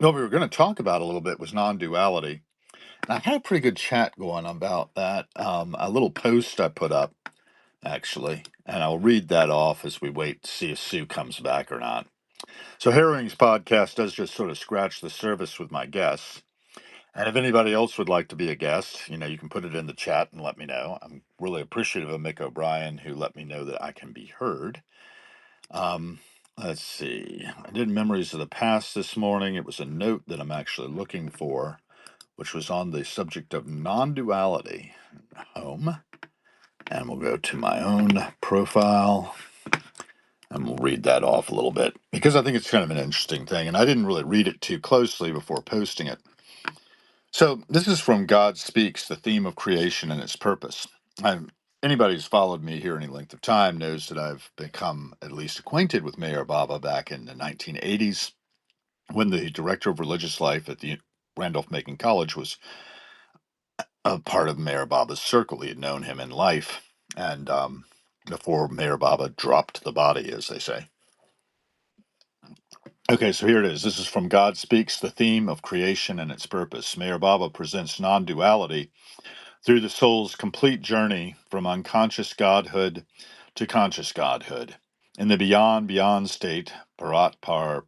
What we were going to talk about a little bit was non-duality. And I had a pretty good chat going about that. A little post I put up, actually, and I'll read that off as we wait to see if Sue comes back or not. So, Harrowings podcast does just sort of scratch the surface with my guests. And if anybody else would like to be a guest, you can put it in the chat and let me know. I'm really appreciative of Mick O'Brien, who let me know that I can be heard. Um, let's see. I did Memories of the Past this morning. It was a note that I'm actually looking for, which was on the subject of non duality. Home. And we'll go to my own profile and we'll read that off a little bit because I think it's kind of an interesting thing. And I didn't really read it too closely before posting it. So, this is from God Speaks, the theme of creation and its purpose. Anybody who's followed me here any length of time knows that I've become at least acquainted with Mayor Baba back in the 1980s when the director of religious life at the Randolph-Macon College was a part of Mayor Baba's circle. He had known him in life, and before Mayor Baba dropped the body, as they say. Okay, so here it is. This is from God Speaks, the theme of creation and its purpose. Mayor Baba presents non duality through the soul's complete journey from unconscious godhood to conscious godhood. In the beyond state, Paramatma,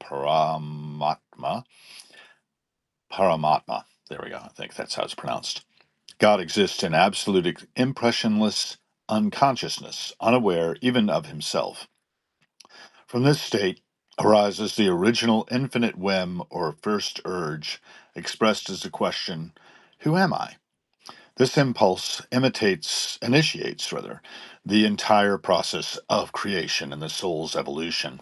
there we go, I think that's how it's pronounced. God exists in absolute impressionless unconsciousness, unaware even of himself. From this state arises the original infinite whim or first urge, expressed as the question, who am I? This impulse initiates the entire process of creation and the soul's evolution.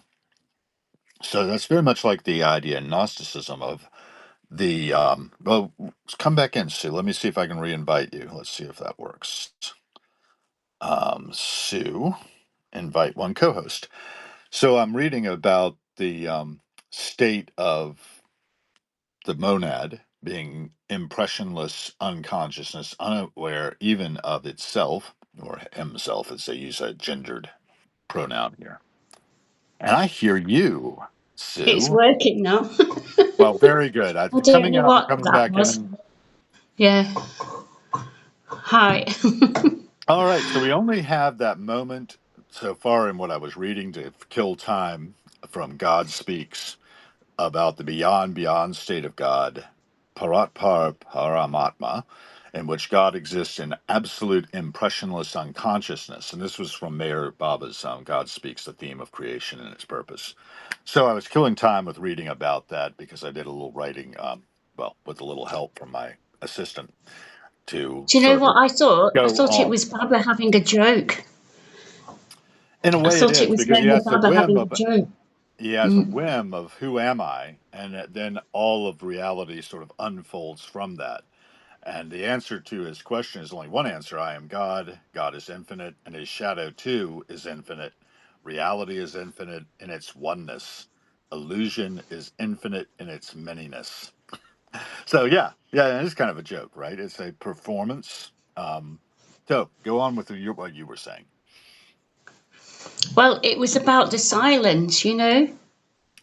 So that's very much like the idea in Gnosticism of well, come back in, Sue. Let me see if I can re-invite you. Let's see if that works. Sue, invite one co-host. So I'm reading about the state of the monad being impressionless unconsciousness, unaware even of itself, or himself, as they use a gendered pronoun here. And I hear you, It's Sue. working now. Well, very good. I'm I don't coming know out and what coming that back was. in. Yeah. Hi. All right. So we only have that moment so far in what I was reading to kill time from God Speaks about the beyond state of God, Paratpar Paramatma, in which God exists in absolute impressionless unconsciousness. And this was from Mayor Baba's God Speaks, the theme of creation and its purpose. So I was killing time with reading about that because I did a little writing, well, with a little help from my assistant to Do you know sort what of I thought? I go thought it on. was Baba having a joke. In a I way, it thought it is was because he Mayor has the Baba whim having a of joke. Mm. who am I, and then all of reality sort of unfolds from that. And the answer to his question is only one answer: I am God. God is infinite, and his shadow too is infinite. Reality is infinite in its oneness. Illusion is infinite in its manyness. So yeah, it is kind of a joke, right? It's a performance. So go on with what you were saying. Well, it was about the silence, you know?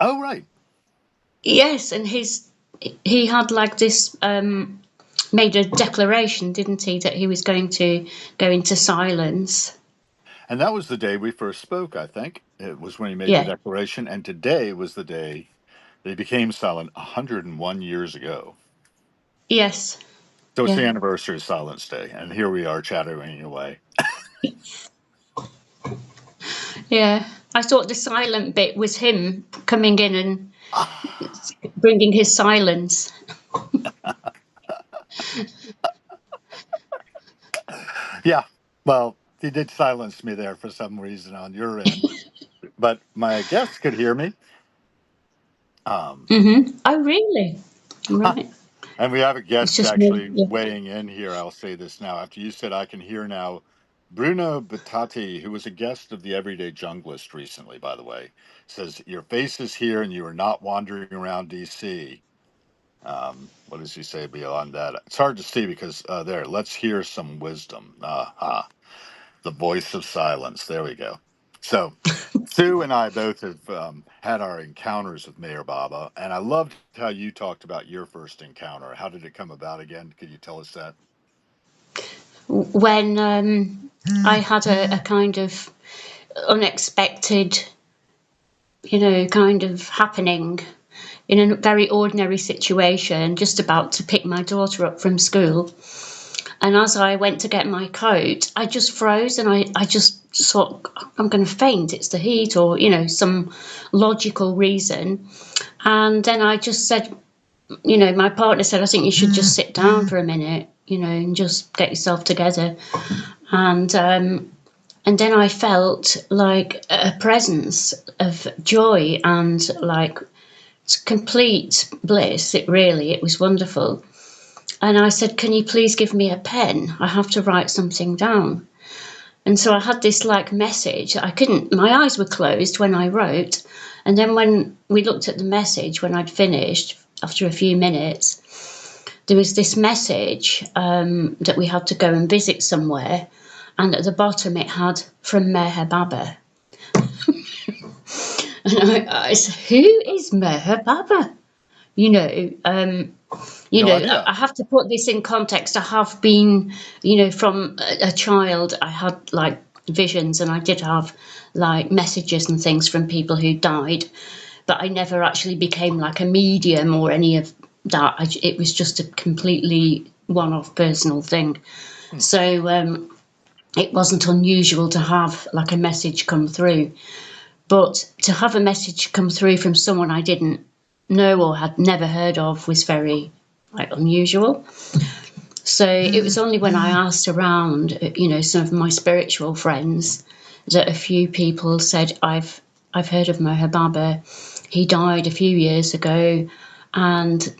Oh, right. Yes, and he had like this made a declaration, didn't he, that he was going to go into silence. And that was the day we first spoke, I think. It was when he made the Yeah. declaration. And today was the day that he became silent 101 years ago. Yes. So it's the Yeah. anniversary of Silence Day. And here we are chattering away. Yeah. I thought the silent bit was him coming in and Ah, bringing his silence. yeah. Well, he did silence me there for some reason on your end. But my guests could hear me. Um, Oh, really? Right. and we have a It's guest just me. actually Yeah. weighing in here. I'll say this now. After you said I can hear now, Bruno Battati, who was a guest of the Everyday Junglist recently, by the way, says, your face is here and you are not wandering around DC. What does he say beyond that? It's hard to see because let's hear some wisdom. Aha. The voice of silence. There we go. So, Sue and I both have had our encounters with Mayor Baba, and I loved how you talked about your first encounter. How did it come about again? Could you tell us that? When I had a kind of unexpected, kind of happening in a very ordinary situation, just about to pick my daughter up from school. And as I went to get my coat, I just froze and I just thought, I'm going to faint. It's the heat or, some logical reason. And then I just said, my partner said, I think you should just sit down for a minute, and just get yourself together. And then I felt like a presence of joy and like complete bliss. It was wonderful. And I said, can you please give me a pen? I have to write something down. And so I had this like message. My eyes were closed when I wrote. And then when we looked at the message, when I'd finished, after a few minutes, there was this message that we had to go and visit somewhere. And at the bottom it had, from Meher Baba. And I said, who is Meher Baba? No idea. I have to put this in context. I have been, from a child, I had like visions and I did have like messages and things from people who died, but I never actually became like a medium or any of that. It was just a completely one off personal thing. Hmm. So it wasn't unusual to have like a message come through. But to have a message come through from someone I didn't know or had never heard of was very like unusual. So it was only when I asked around, some of my spiritual friends, that a few people said, I've heard of Meher Baba. He died a few years ago, and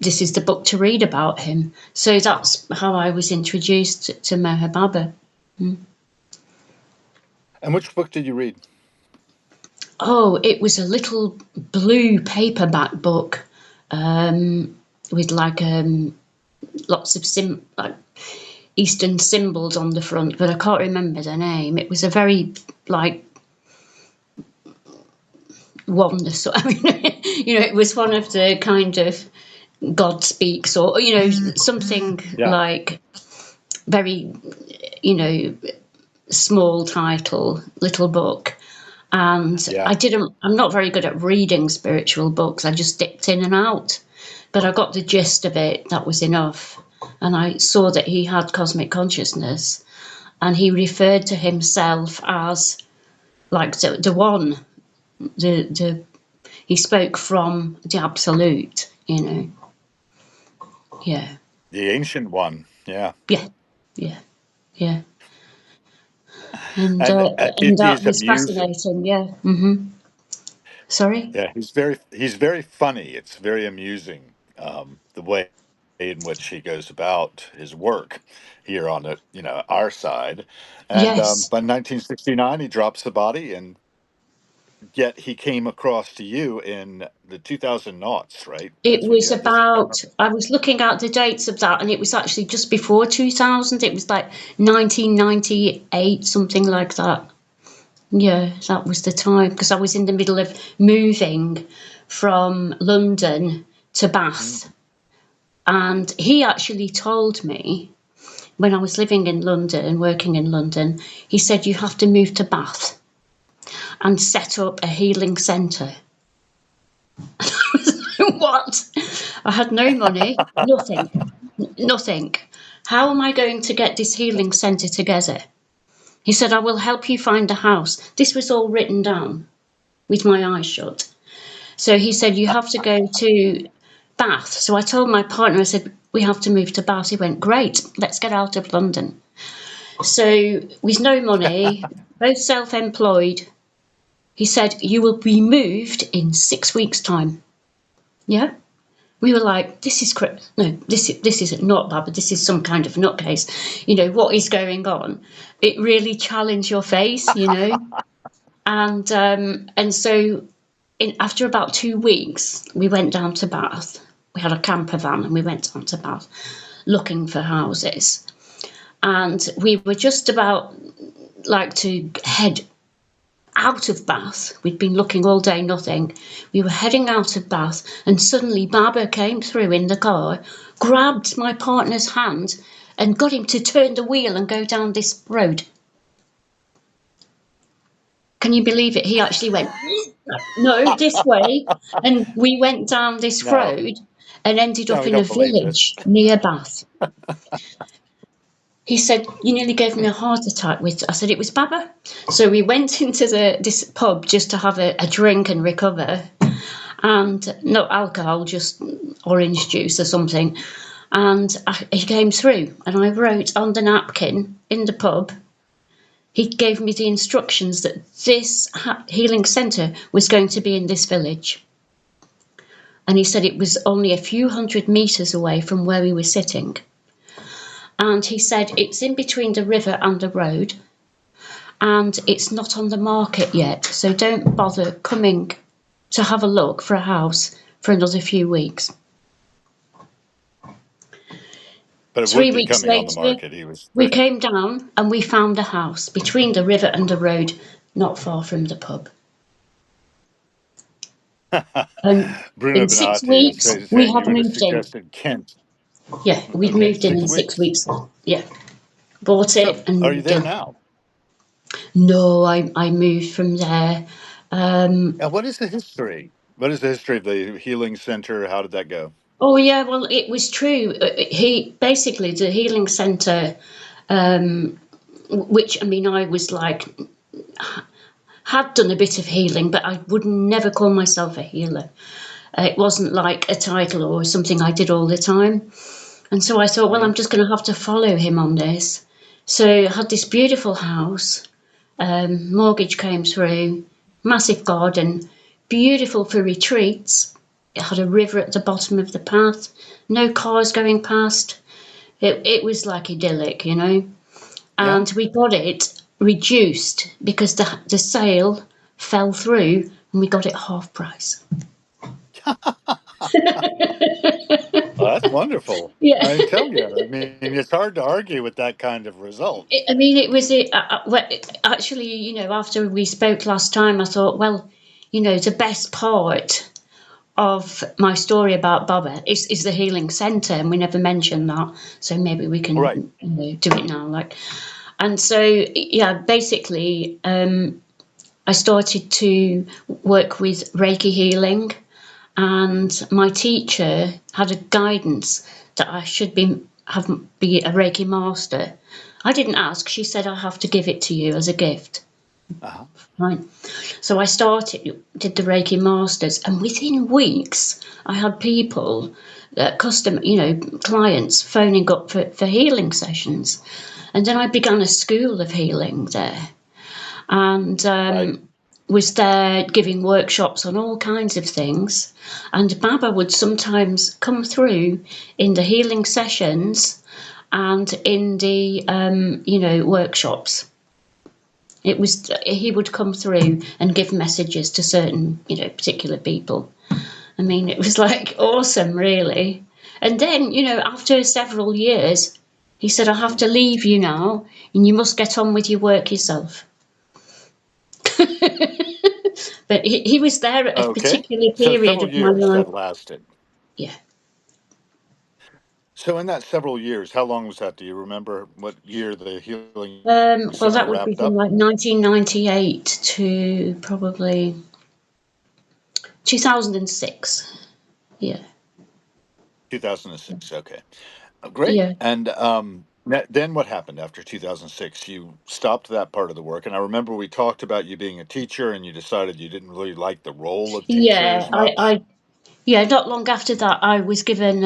this is the book to read about him. So that's how I was introduced to Meher Baba. And which book did you read? Oh, it was a little blue paperback book with like lots of like Eastern symbols on the front, but I can't remember the name. It was a very like oneness. I mean, it was one of the kind of God speaks or something Yeah. like very small title, little book. And Yeah. I'm not very good at reading spiritual books. I just dipped in and out. But I got the gist of it. That was enough. And I saw that he had cosmic consciousness and he referred to himself as like the one, the he spoke from the absolute, Yeah. The Ancient One. Yeah. Yeah. Yeah. Yeah. And And that he's was amusing. fascinating. Yeah. Sorry. Yeah, he's very funny. It's very amusing, the way in which he goes about his work here on the our side. And Yes. by 1969, he drops the body, and yet he came across to you in the 2000 noughts, right? It That's when you was had this encounter. about, I was looking at the dates of that, and it was actually just before 2000. It was like 1998, something like that. Yeah, that was the time because I was in the middle of moving from London to Mm. Bath. And he actually told me when I was living in London and working in London, he said, you have to move to Bath and set up a healing centre. What? I had no money, nothing, nothing. How am I going to get this healing centre together? He said, I will help you find a house. This was all written down with my eyes shut. So he said, you have to go to Bath. So I told my partner, I said, we have to move to Bath. He went, great, let's get out of London. So with no money, both self-employed, he said, you will be moved in 6 weeks' time. Yeah. We were like, this is no, this is not bad, but this is some kind of nutcase. What is going on? It really challenged your face, and so after about 2 weeks, we went down to Bath. We had a camper van and we went down to Bath looking for houses. And we were just about like to head out of Bath. We'd been looking all day, nothing. We were heading out of Bath, and suddenly Baba came through in the car, grabbed my partner's hand, and got him to turn the wheel and go down this road. Can you believe it? He actually went, no, this way. And we went down this No, road and ended no, up we in a don't believe this. village near Bath. He said, you nearly gave me a heart attack. I said, it was Baba. So we went into this pub just to have a drink and recover. And no alcohol, just orange juice or something. And he came through, and I wrote on the napkin in the pub, he gave me the instructions that this healing centre was going to be in this village. And he said it was only a few hundred metres away from where we were sitting. And he said it's in between the river and the road, and it's not on the market yet, so don't bother coming to have a look for a house for another few weeks. But it would 3 be weeks coming on the later, market. He was we came down and we found a house between the river and the road, not far from the pub. And Bruno in 6 Benatti weeks, we saying you had would have moved in. suggested Kent. Yeah, we'd Okay, moved six in 6 weeks. weeks. Yeah, bought So, it and are you moved there in. now? No, I moved from there. And what is the history? What is the history of the healing center? How did that go? Oh yeah, well it was true. He basically the healing centre, which I mean I was like had done a bit of healing, but I would never call myself a healer. It wasn't like a title or something I did all the time. And so I thought, well, Hmm. I'm just going to have to follow him on this. So I had this beautiful house, mortgage came through, massive garden, beautiful for retreats. It had a river at the bottom of the path, no cars going past. It was like idyllic, you know. Yeah. And we got it reduced because the sale fell through and we got it half price. Well, that's wonderful. Yeah. I tell you, I mean, it's hard to argue with that kind of result. I mean, it was it. Well, actually, you know, after we spoke last time, I thought, well, you know, the best part of my story about Baba is the healing centre, and we never mentioned that. So maybe we can, Right. you know, do it now. Like, and so yeah, basically, I started to work with Reiki healing, and my teacher had a guidance that I should be a Reiki master. I didn't ask. She said I have to give it to you as a gift. Uh-huh. Right. So I did the Reiki masters, and within weeks, I had people, clients phoning up for healing sessions, and then I began a school of healing there, and Right. was there giving workshops on all kinds of things. And Baba would sometimes come through in the healing sessions and in the workshops. It was he would come through and give messages to certain particular people. I mean, it was like awesome, really. And then after several years, he said, I have to leave you now, and you must get on with your work yourself. But he was there at a Okay. particular So period several of my years life. that lasted. Yeah. So in that several years, how long was that? Do you remember what year the healing Well, center that would be wrapped from up? like 1998 to probably 2006. Yeah. 2006. Okay. Great. Yeah. And then what happened after 2006? You stopped that part of the work. And I remember we talked about you being a teacher and you decided you didn't really like the role of teacher Yeah. as much. Yeah, not long after that, I was given,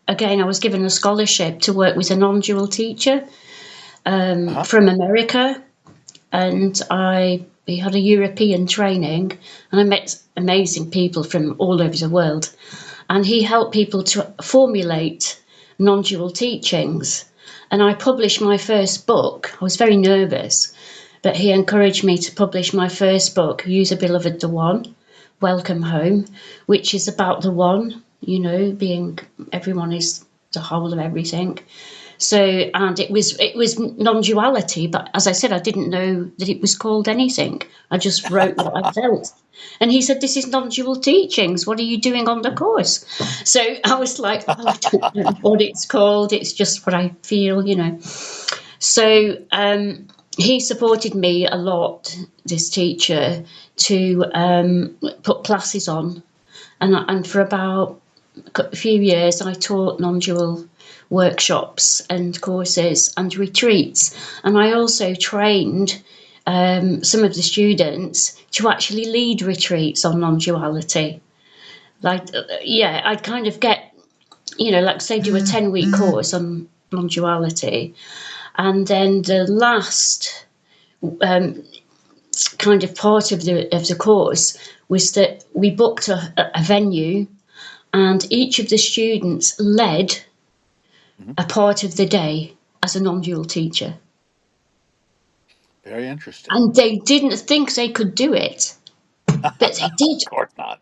again, I was given a scholarship to work with a non dual teacher Uh-huh. from America. And we had a European training, and I met amazing people from all over the world. And he helped people to formulate non-dual teachings. And I published my first book. I was very nervous, but he encouraged me to publish my first book, Use a Beloved the One, Welcome Home, which is about the one, being everyone is the whole of everything. So, and it was non-duality, but as I said, I didn't know that it was called anything. I just wrote what I felt. And he said, "This is non-dual teachings. What are you doing on the course?" So I was like, "Oh, I don't know what it's called. It's just what I feel." So he supported me a lot, this teacher, to put classes on. And for about a few years, I taught non-dual workshops and courses and retreats. And I also trained some of the students to actually lead retreats on non-duality. Like, yeah, I'd kind of get, like say do a 10-week course on non-duality. And then the last kind of part of the course was that we booked a venue, and each of the students led Mhm. a part of the day as a non-dual teacher. Very interesting. And they didn't think they could do it, but they did. Of course not.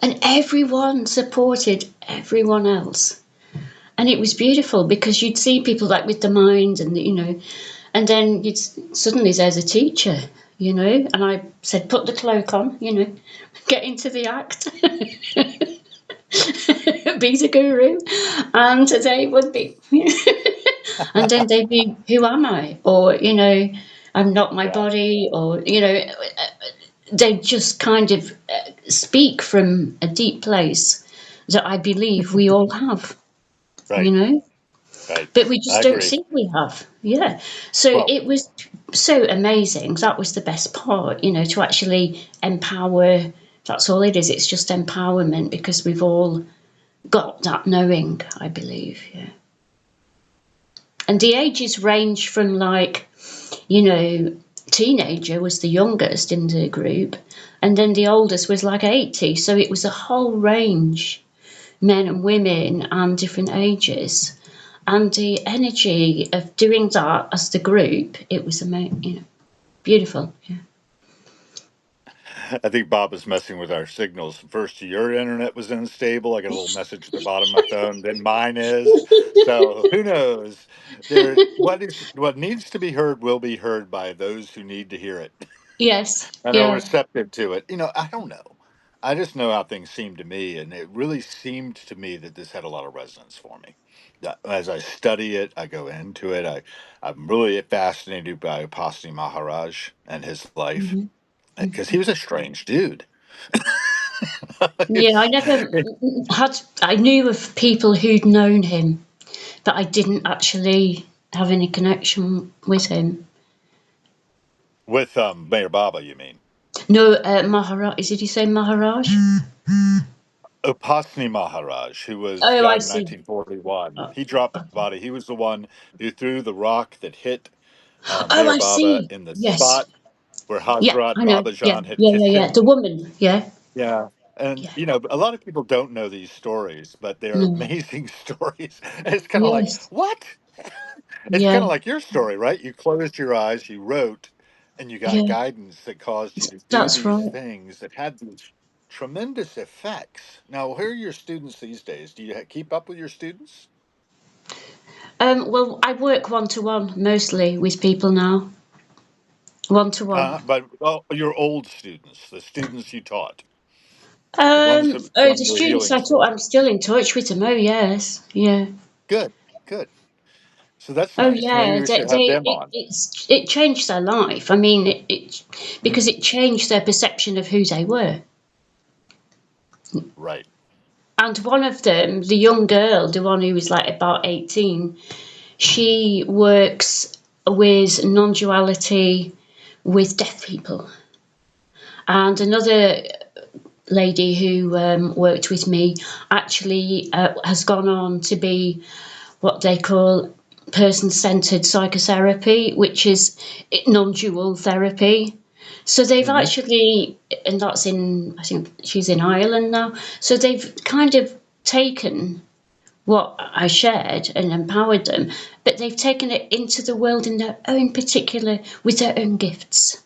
And everyone supported everyone else. And it was beautiful because you'd see people like with the mind and then suddenly there's a teacher. And I said, put the cloak on, get into the act, be the guru. And they would be, and then they'd be, who am I? Or, I'm not my Yeah. body, or, they just kind of speak from a deep place that I believe we all have, you Right. know, Right. but we I just don't agree. think we have. Yeah. So Well, it was so amazing. That was the best part, to actually empower. That's all it is. It's just empowerment because we've all got that knowing, I believe. Yeah. And the ages range from teenager was the youngest in the group, and then the oldest was like 80. So it was a whole range, men and women and different ages. And the energy of doing that as the group, it was amazing, beautiful. Yeah. I think Bob is messing with our signals. First, your internet was unstable. I got a little message at the bottom of my phone. Then mine is. So who knows? What needs to be heard will be heard by those who need to hear it Yes. and are Yeah. receptive to it. I don't know. I just know how things seem to me, and it really seemed to me that this had a lot of resonance for me. That as I study it, I go into it. I'm really fascinated by Upasani Maharaj and his life Hmm. because he was a strange dude. Yeah. I never had. I knew of people who'd known him, but I didn't actually have any connection with him. With Mayor Baba, you mean? No, Maharaj. Did you say Maharaj? Upasani Maharaj, who was Oh, I died in see. 1941. Oh, He dropped the okay. body. He was the one who threw the rock that hit Oh, Mayor I Baba see. in the Yes. spot where Yeah, Hazrat I know. Yeah, Babajan had yeah, yeah, kicked yeah. him. The woman. Yeah, Yeah. And, yeah. a lot of people don't know these stories, but they're No. amazing stories. And it's kind of like, Yes. what? It's kind Yeah. of like your story, right? You closed your eyes, you wrote, and you got Yeah. guidance that caused you to do That's these right. things that had these tremendous effects. Now, who are your students these days? Do you keep up with your students? Well, I work one to one mostly with people now. One to one. But well, your old students, the students you taught, the ones that Oh, the from the students healing I taught, I'm center. still in touch with them. Oh, yes. Yeah. Good, good. So that's Oh, nice. Maybe yeah. we should have them on. It changed their life. I mean, because Mm, it changed their perception of who they were. right. And one of them, the young girl, the one who was like about 18, she works with non duality with deaf people. And another lady who worked with me actually has gone on to be what they call person centered psychotherapy, which is non dual therapy. So they've Hmm. actually, and that's I think she's in Ireland now. So they've kind of taken what I shared and empowered them, but they've taken it into the world in their own particular, with their own gifts.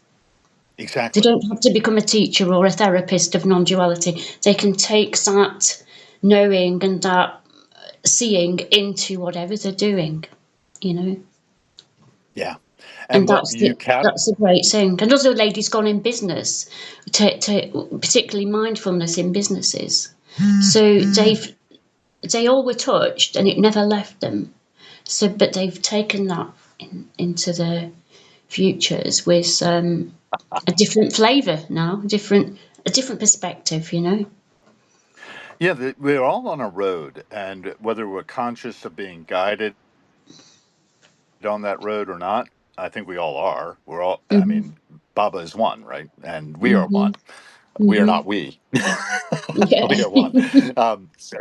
They Exactly. don't have to become a teacher or a therapist of non duality. They can take that knowing and that seeing into whatever they're doing, you know. Yeah. And And what you that's a great thing. And other ladies gone in business, to particularly mindfulness in businesses. So they all were touched, and it never left them. So, but they've taken that into their futures with a different flavour now, a different perspective, you know. Yeah, we're all on a road, and whether we're conscious of being guided on that road or not, I think we all are. We're all, I Mhm. mean, Baba is one, right? And we are Mhm. one. We are Mhm. not we. Yeah. We are one.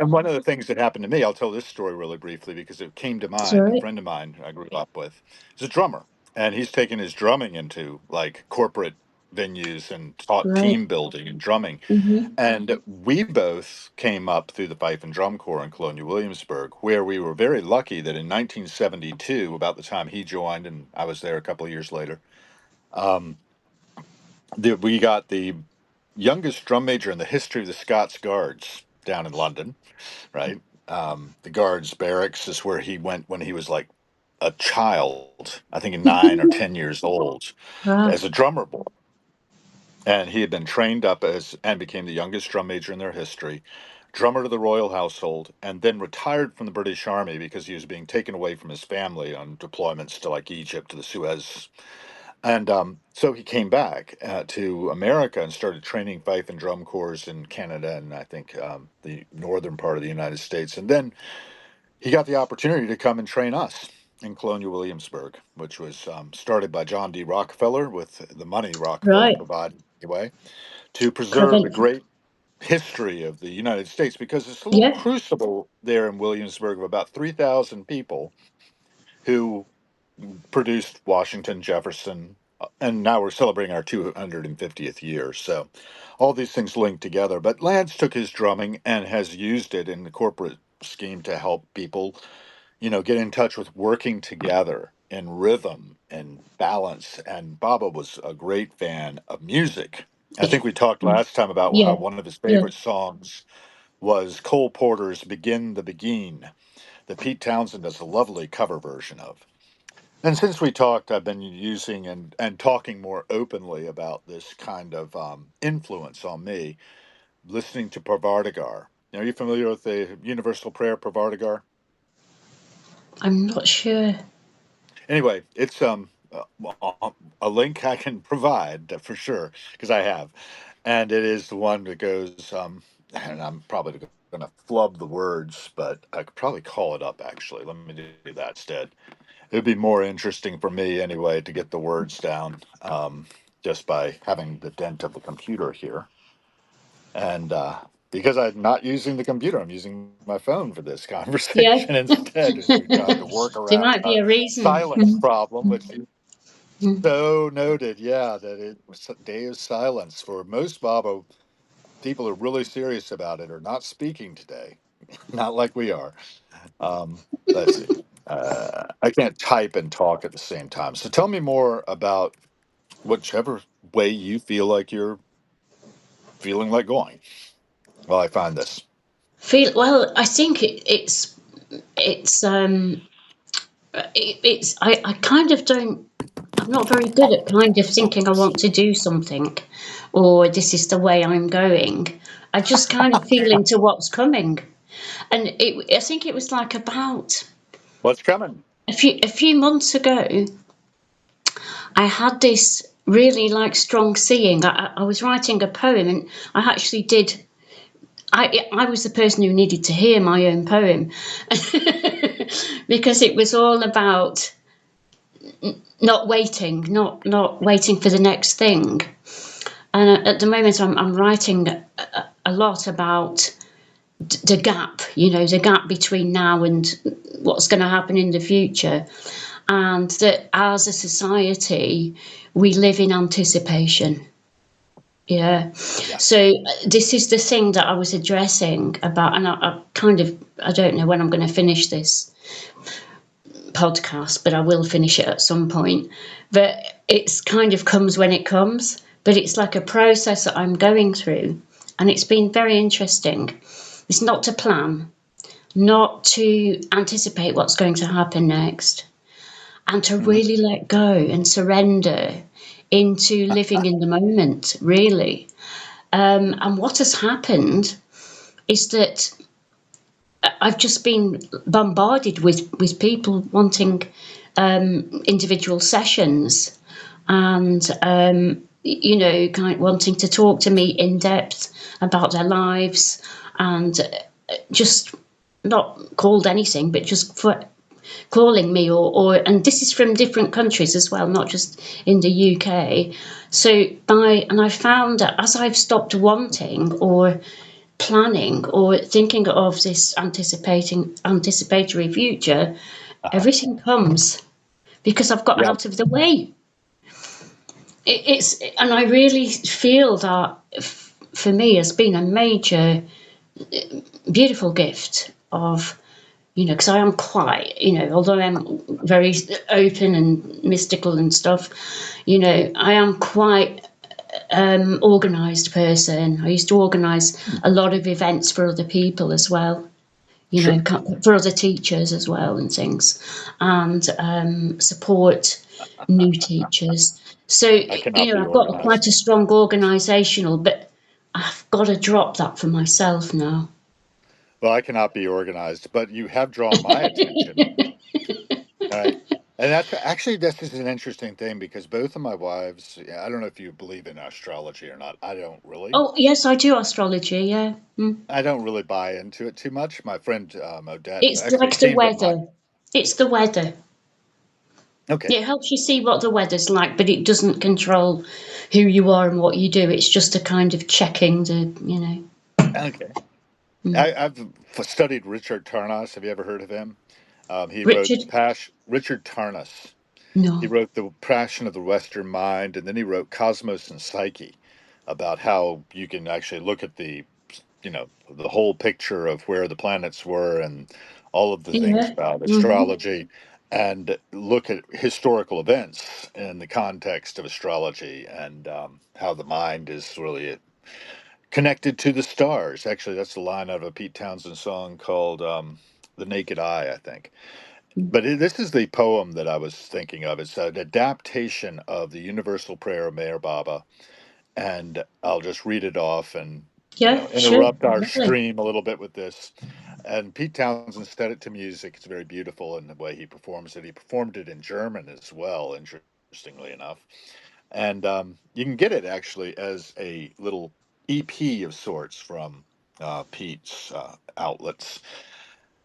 And one of the things that happened to me, I'll tell this story really briefly because it came to mind. A Sorry. friend of mine I grew up with is a drummer, and he's taken his drumming into like corporate venues and taught Right. team building and drumming. Mhm. And we both came up through the Fife and Drum Corps in Colonial Williamsburg, where we were very lucky that in 1972, about the time he joined, and I was there a couple of years later, um, we got the youngest drum major in the history of the Scots Guards down in London, right? The Guards barracks is where he went when he was like a child, I think 9 or 10 years old, Wow. as a drummer boy. And he had been trained up as and became the youngest drum major in their history, drummer to the royal household, and then retired from the British Army because he was being taken away from his family on deployments to like Egypt, to the Suez. And so he came back to America and started training fife and drum corps in Canada and I think the northern part of the United States. And then he got the opportunity to come and train us in Colonial Williamsburg, which was started by John D. Rockefeller with the money Rockefeller Right. provided anyway to preserve the Clever. great history of the United States because it's a little Yeah. crucible there in Williamsburg of about 3,000 people who produced Washington, Jefferson, and now we're celebrating our 250th year. So all these things link together. But Lance took his drumming and has used it in the corporate scheme to help people, get in touch with working together in rhythm and balance. And Baba was a great fan of music. I think we talked last time about how Yeah. one of his Yeah. favorite songs was Cole Porter's Begin the Begin, that Pete Townsend does a lovely cover version of. And since we talked, I've been using and talking more openly about this kind of influence on me, listening to Pravartigar. Are you familiar with the Universal Prayer Pravartigar? I'm not sure. Anyway, it's a link I can provide for sure because I have, and it is the one that goes. And I'm probably going to flub the words, but I could probably call it up actually. Let me do that instead. It'd be more interesting for me anyway to get the words down, just by having the dent of the computer here. And because I'm not using the computer, I'm using my phone for this Yeah. conversation instead as we tried to work There around might be our a reason. silence problem, which you Mhm. so noted. Yeah, that it was a day of silence for most Babo people who are really serious about it are not speaking today, not like we are. Let's see. I can't type and talk at the same time. So tell me more about whichever way you feel like you're feeling like going while I find this. Feel well. I think it's I kind of don't. I'm not very good at kind of thinking I want to do something, or this is the way I'm going. I just kind of feel into what's coming, and I think it was like about What's coming? a few months ago. I had this really like strong seeing. I was writing a poem, and I actually did. I was the person who needed to hear my own poem because it was all about not waiting for the next thing. And at the moment, I'm writing a lot about the gap, the gap between now and what's going to happen in the future, and that as a society, we live in anticipation. Yeah. Yeah. So this is the thing that I was addressing about, and I don't know when I'm going to finish this podcast, but I will finish it at some point. But it's kind of comes when it comes, but it's like a process that I'm going through, and it's been very interesting. It's not to plan. not to anticipate what's going to happen next, and to Mhm. really let go and surrender into living in the moment, really. And what has happened is that I've just been bombarded with people wanting individual sessions, and kind of wanting to talk to me in depth about their lives, and just not called anything, but just for calling me, or and this is from different countries as well, not just in the UK. And I found that as I've stopped wanting or planning or thinking of this anticipatory future, Uh-huh. everything comes because I've got Yeah. out of the way. And I really feel that for me has been a major, beautiful gift of, because I am quite, although I'm very open and mystical and stuff, I am quite organised person. I used to organise a lot of events for other people as well, Sure. for other teachers as well and things, and support new teachers. So, I cannot be I've got quite organized. a strong organisational, but I've got to drop that for myself now. Well, I cannot be organized, but you have drawn my attention. All right. And that's actually, this is an interesting thing because both of my wives, yeah, I don't know if you believe in astrology or not. I don't really. Oh, yes, I do astrology, yeah. I don't really buy into it too much. My friend Odette, It's actually a like the teamed of mine. weather. It's the weather. Okay. It helps you see what the weather's like, but it doesn't control who you are and what you do. It's just a kind of checking the. Okay. Mm. I've studied Richard Tarnas. Have you ever heard of him? He wrote Richard? Richard Tarnas. He No. wrote The Passion of the Western Mind, and then he wrote Cosmos and Psyche, about how you can actually look at the whole picture of where the planets were and all of the things Yeah. about Hmm. astrology, and look at historical events in the context of astrology, and how the mind is really connected to the stars. Actually, that's the line out of a Pete Townsend song called "The Naked Eye," I think. But this is the poem that I was thinking of. It's an adaptation of the Universal Prayer of Meher Baba, and I'll just read it off and Yeah, sure. interrupt our Lovely. stream a little bit with this. And Pete Townsend set it to music. It's very beautiful in the way he performs it. He performed it in German as well, interestingly enough. And you can get it actually as a little EP of sorts from Pete's outlets.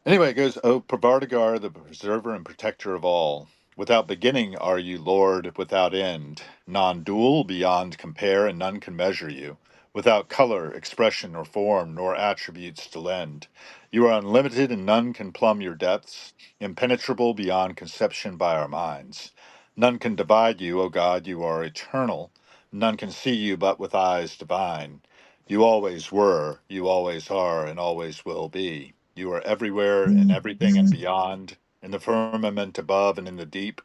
Anyway, it goes, O Pravartigar, the preserver and protector of all. Without beginning are you Lord, without end, non-dual, beyond compare, and none can measure you. Without color, expression, or form, nor attributes to lend. You are unlimited, and none can plumb your depths, impenetrable beyond conception by our minds. None can divide you, O God, you are eternal. None can see you but with eyes divine. You always were, you always are, and always will be. You are everywhere and everything and beyond, in the firmament above and in the deep,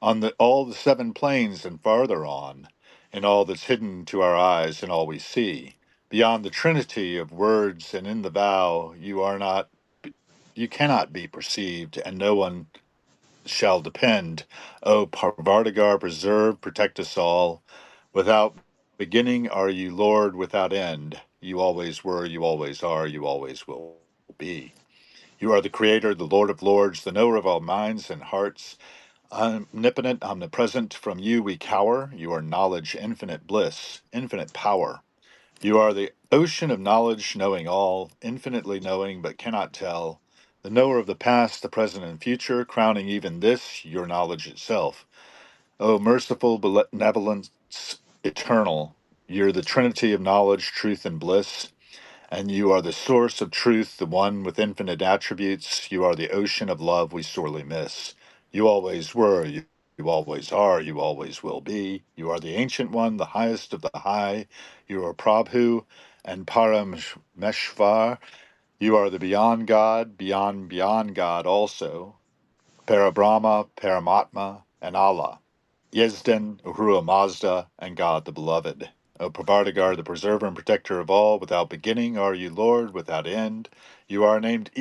on all the seven planes and farther on, in all that's hidden to our eyes and all we see. Beyond the trinity of words and in the vow, you cannot be perceived, and no one shall depend. O Parvartigar, preserve, protect us all. Without beginning are you Lord, without end. You always were, you always are, you always will be. You are the Creator, the Lord of Lords, the knower of all minds and hearts, omnipotent, omnipresent. From you we cower. You are knowledge, infinite bliss, infinite power. You are the ocean of knowledge, knowing all, infinitely knowing but cannot tell. The knower of the past, the present, and future, crowning even this, your knowledge itself. O merciful benevolence eternal, you're the trinity of knowledge, truth, and bliss. And you are the source of truth, the one with infinite attributes. You are the ocean of love we sorely miss. You always were, you always are, you always will be. You are the ancient one, the highest of the high. You are Prabhu and Parameshvar. You are the beyond God, beyond God also. Parabrahma, Paramatma, and Allah. Yezdan, Uhura Mazda, and God the Beloved. O Pravartigar, the preserver and protector of all, without beginning are you Lord, without end. You are named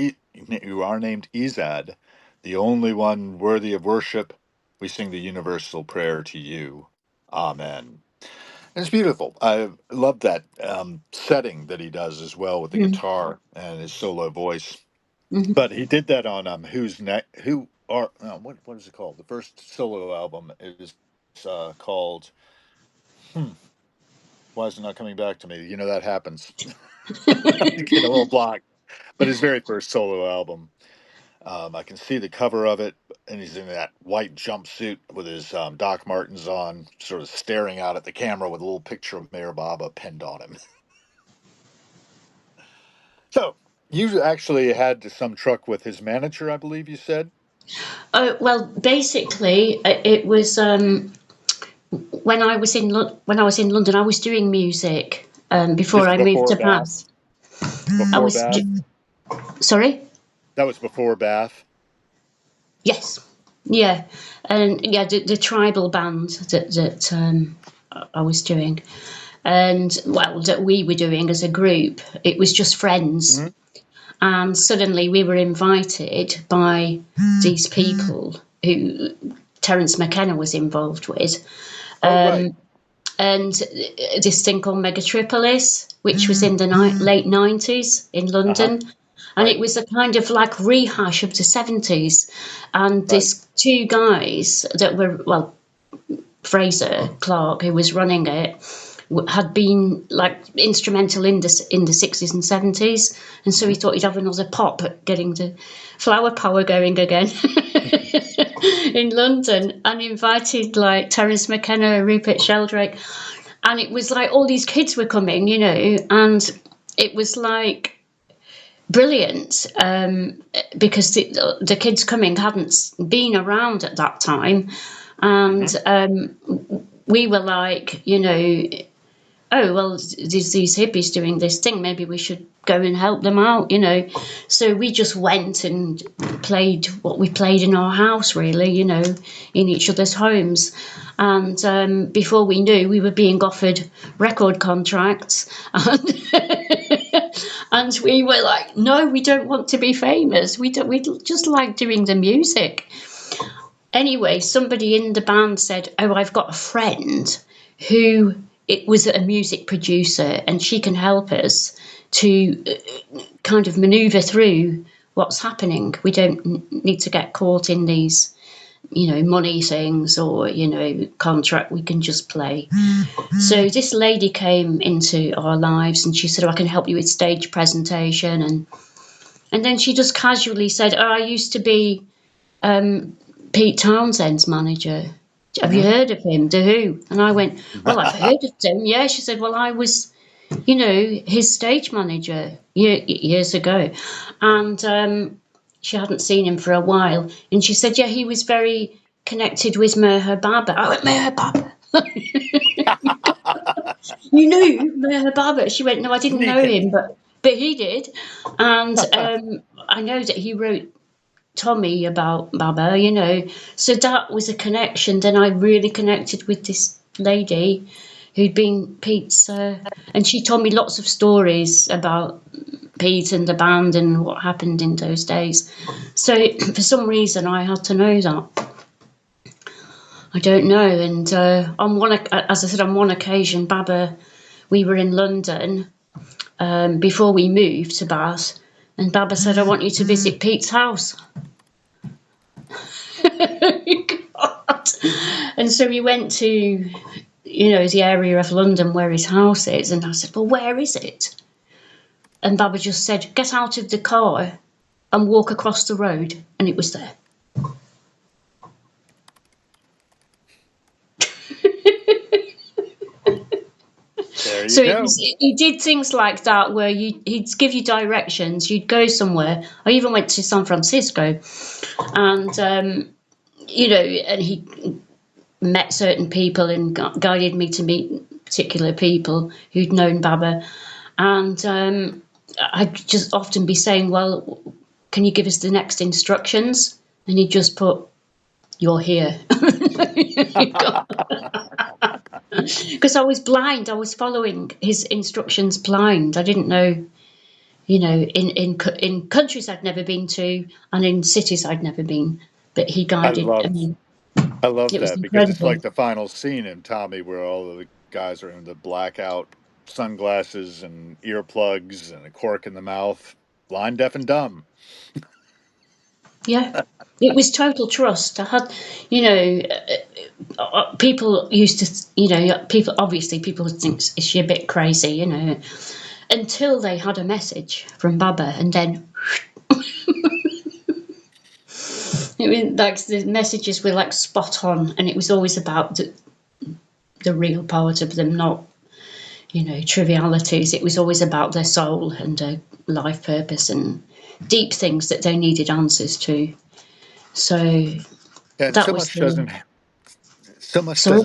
you are named Izad, the only one worthy of worship. We sing the universal prayer to you. Amen. And it's beautiful. I love that setting that he does as well with the Mm, guitar and his solo voice. mhm. But he did that on Who Are what is it called? The first solo album is called. Hmm, why is it not coming back to me? You know that happens. You get a little block. But his very first solo album, I can see the cover of it, and he's in that white jumpsuit with his Doc Martens on, sort of staring out at the camera with a little picture of Mayor Baba pinned on him. So you actually had some truck with his manager, I believe you said. Oh, well, basically, it was when I was when I was in London. I was doing music This before is I moved before to Bath. Bath. I Before was Bath. sorry. That was before Bath. Yes, yeah, and yeah, the tribal band that I was doing, and well, that we were doing as a group. It was just friends, Hmm. and suddenly we were invited by these people who Terence McKenna was involved with, Oh, right, um, and this thing called Megatropolis, which was in the late 90s in uh huh, London. And it right, was a kind of like rehash of the 70s. And right. these two guys that were, well, Fraser Clark, who was running it, had been like instrumental in the 60s and 70s. And so he Hmm. thought he'd have another pop at getting the flower power going again in London, and invited like Terence McKenna, Rupert Sheldrake. And it was like all these kids were coming, and it was like brilliant, because the kids coming hadn't been around at that time. And Hmm. we were like, oh, well, there's these hippies doing this thing. Maybe we should go and help them out. So we just went and played what we played in our house, really, in each other's homes. And before we knew, we were being offered record contracts. And we were like, no, we don't want to be famous. We just like doing the music. Anyway, somebody in the band said, oh, I've got a friend who it was a music producer, and she can help us to kind of maneuver through what's happening. We don't need to get caught in these, money things or, contract. We can just play. So this lady came into our lives, and she said, oh, I can help you with stage presentation. And then she just casually said, oh, I used to be Pete Townshend's manager. Have you Hmm. heard of him? The Who? And I went, well, I've heard of him. Yeah. She said, well, I was, his stage manager years ago. And she hadn't seen him for a while. And she said, yeah, he was very connected with Meher Baba. I went, Meher Baba? You knew Meher Baba? She went, no, I didn't know Sneaking. him, but he did. And I know that he wrote Tommy about Baba. So that was a connection. Then I really connected with this lady who'd been Pete's, and she told me lots of stories about Pete and the band and what happened in those days. So for some reason, I had to know that. I don't know. And as I said, on one occasion, Baba, we were in London before we moved to Bath, and Baba said, "I want you to visit Pete's house." God. And so we went to, the area of London where his house is. And I said, well, where is it? And Baba just said, get out of the car and walk across the road. And it was there. There you So go. he did things like that where he'd give you directions. You'd go somewhere. I even went to San Francisco. And, and he met certain people and guided me to meet particular people who'd known Baba. And I'd just often be saying, well, can you give us the next instructions? And he'd just put, you're here. Because I was blind. I was following his instructions blind. I didn't know, in countries I'd never been to and in cities I'd never been. But he I guided. I love mean, I love it was that because it's like incredible. the final scene in Tommy where all of the guys are in the blackout sunglasses and earplugs and a cork in the mouth, blind, deaf, and dumb. Yeah, it was total trust. I had, you know, people used to, people obviously people would think is she a bit crazy, until they had a message from Baba, and then I mean, like the messages were like spot on, and it was always about the real part of them, not trivialities. It was always about their soul and their life purpose and deep things that they needed answers to. So And that was the sorry.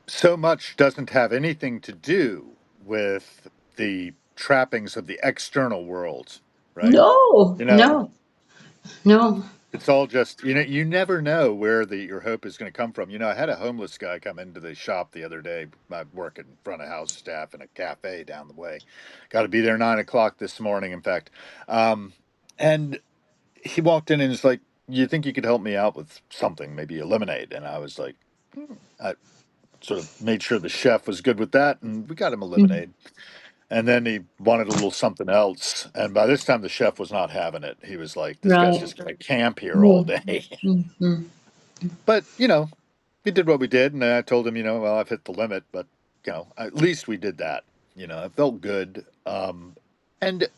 so much doesn't have anything to do with the trappings of the external world, right? No, You know, no, no. it's all just you never know where your hope is going to come from. I had a homeless guy come into the shop the other day. I work in front of house staff in a cafe down the way. Got to be there 9 o'clock this morning. In fact, and he walked in and was like, "You think you could help me out with something? Maybe a lemonade?" And I was like, I sort of made sure the chef was good with that, and we got him a Mm, lemonade. And then he wanted a little something else. And by this time, the chef was not having it. He was like, "This guy's right. just going to camp here all Yeah. day." Mm, mm. But we did what we did, and I told him, well, I've hit the limit, but at least we did that. It felt good. And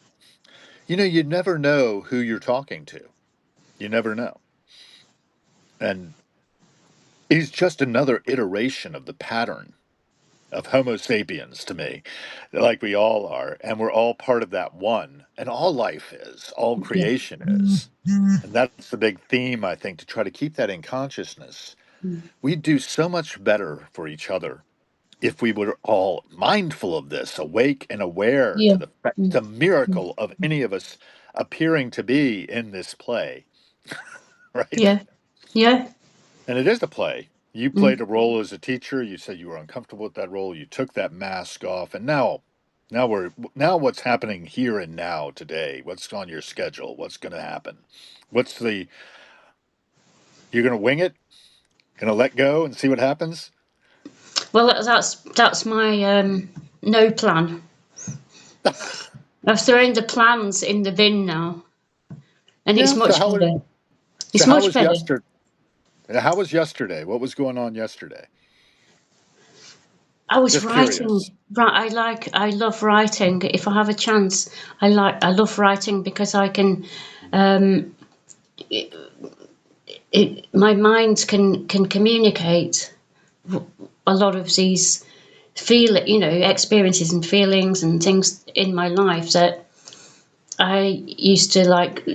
you never know who you're talking to. You never know. And he's just another iteration of the pattern of Homo sapiens to me, like we all are, and we're all part of that one, and all life is, all Yeah. creation is. And that's the big theme, I think, to try to keep that in consciousness. Mm. We'd do so much better for each other if we were all mindful of this, awake and aware Yeah. to Mm, the mm. miracle of any of us appearing to be in this play, right? Yeah. Yeah. And it is a play. You Mm. played a role as a teacher. You said you were uncomfortable with that role. You took that mask off, and now what's happening here and now today? What's on your schedule? What's going to happen? What's the You're going to wing it? Going to let go and see what happens? Well, that's my no plan. I've thrown the plans in the bin now, and it's Yeah. much better. So It's how much was better. yesterday? How was yesterday? What was going on yesterday? I was Just writing. curious. Right, I love writing. If I have a chance, I love writing because I can. Um, my mind can communicate a lot of these experiences and feelings and things in my life that I used to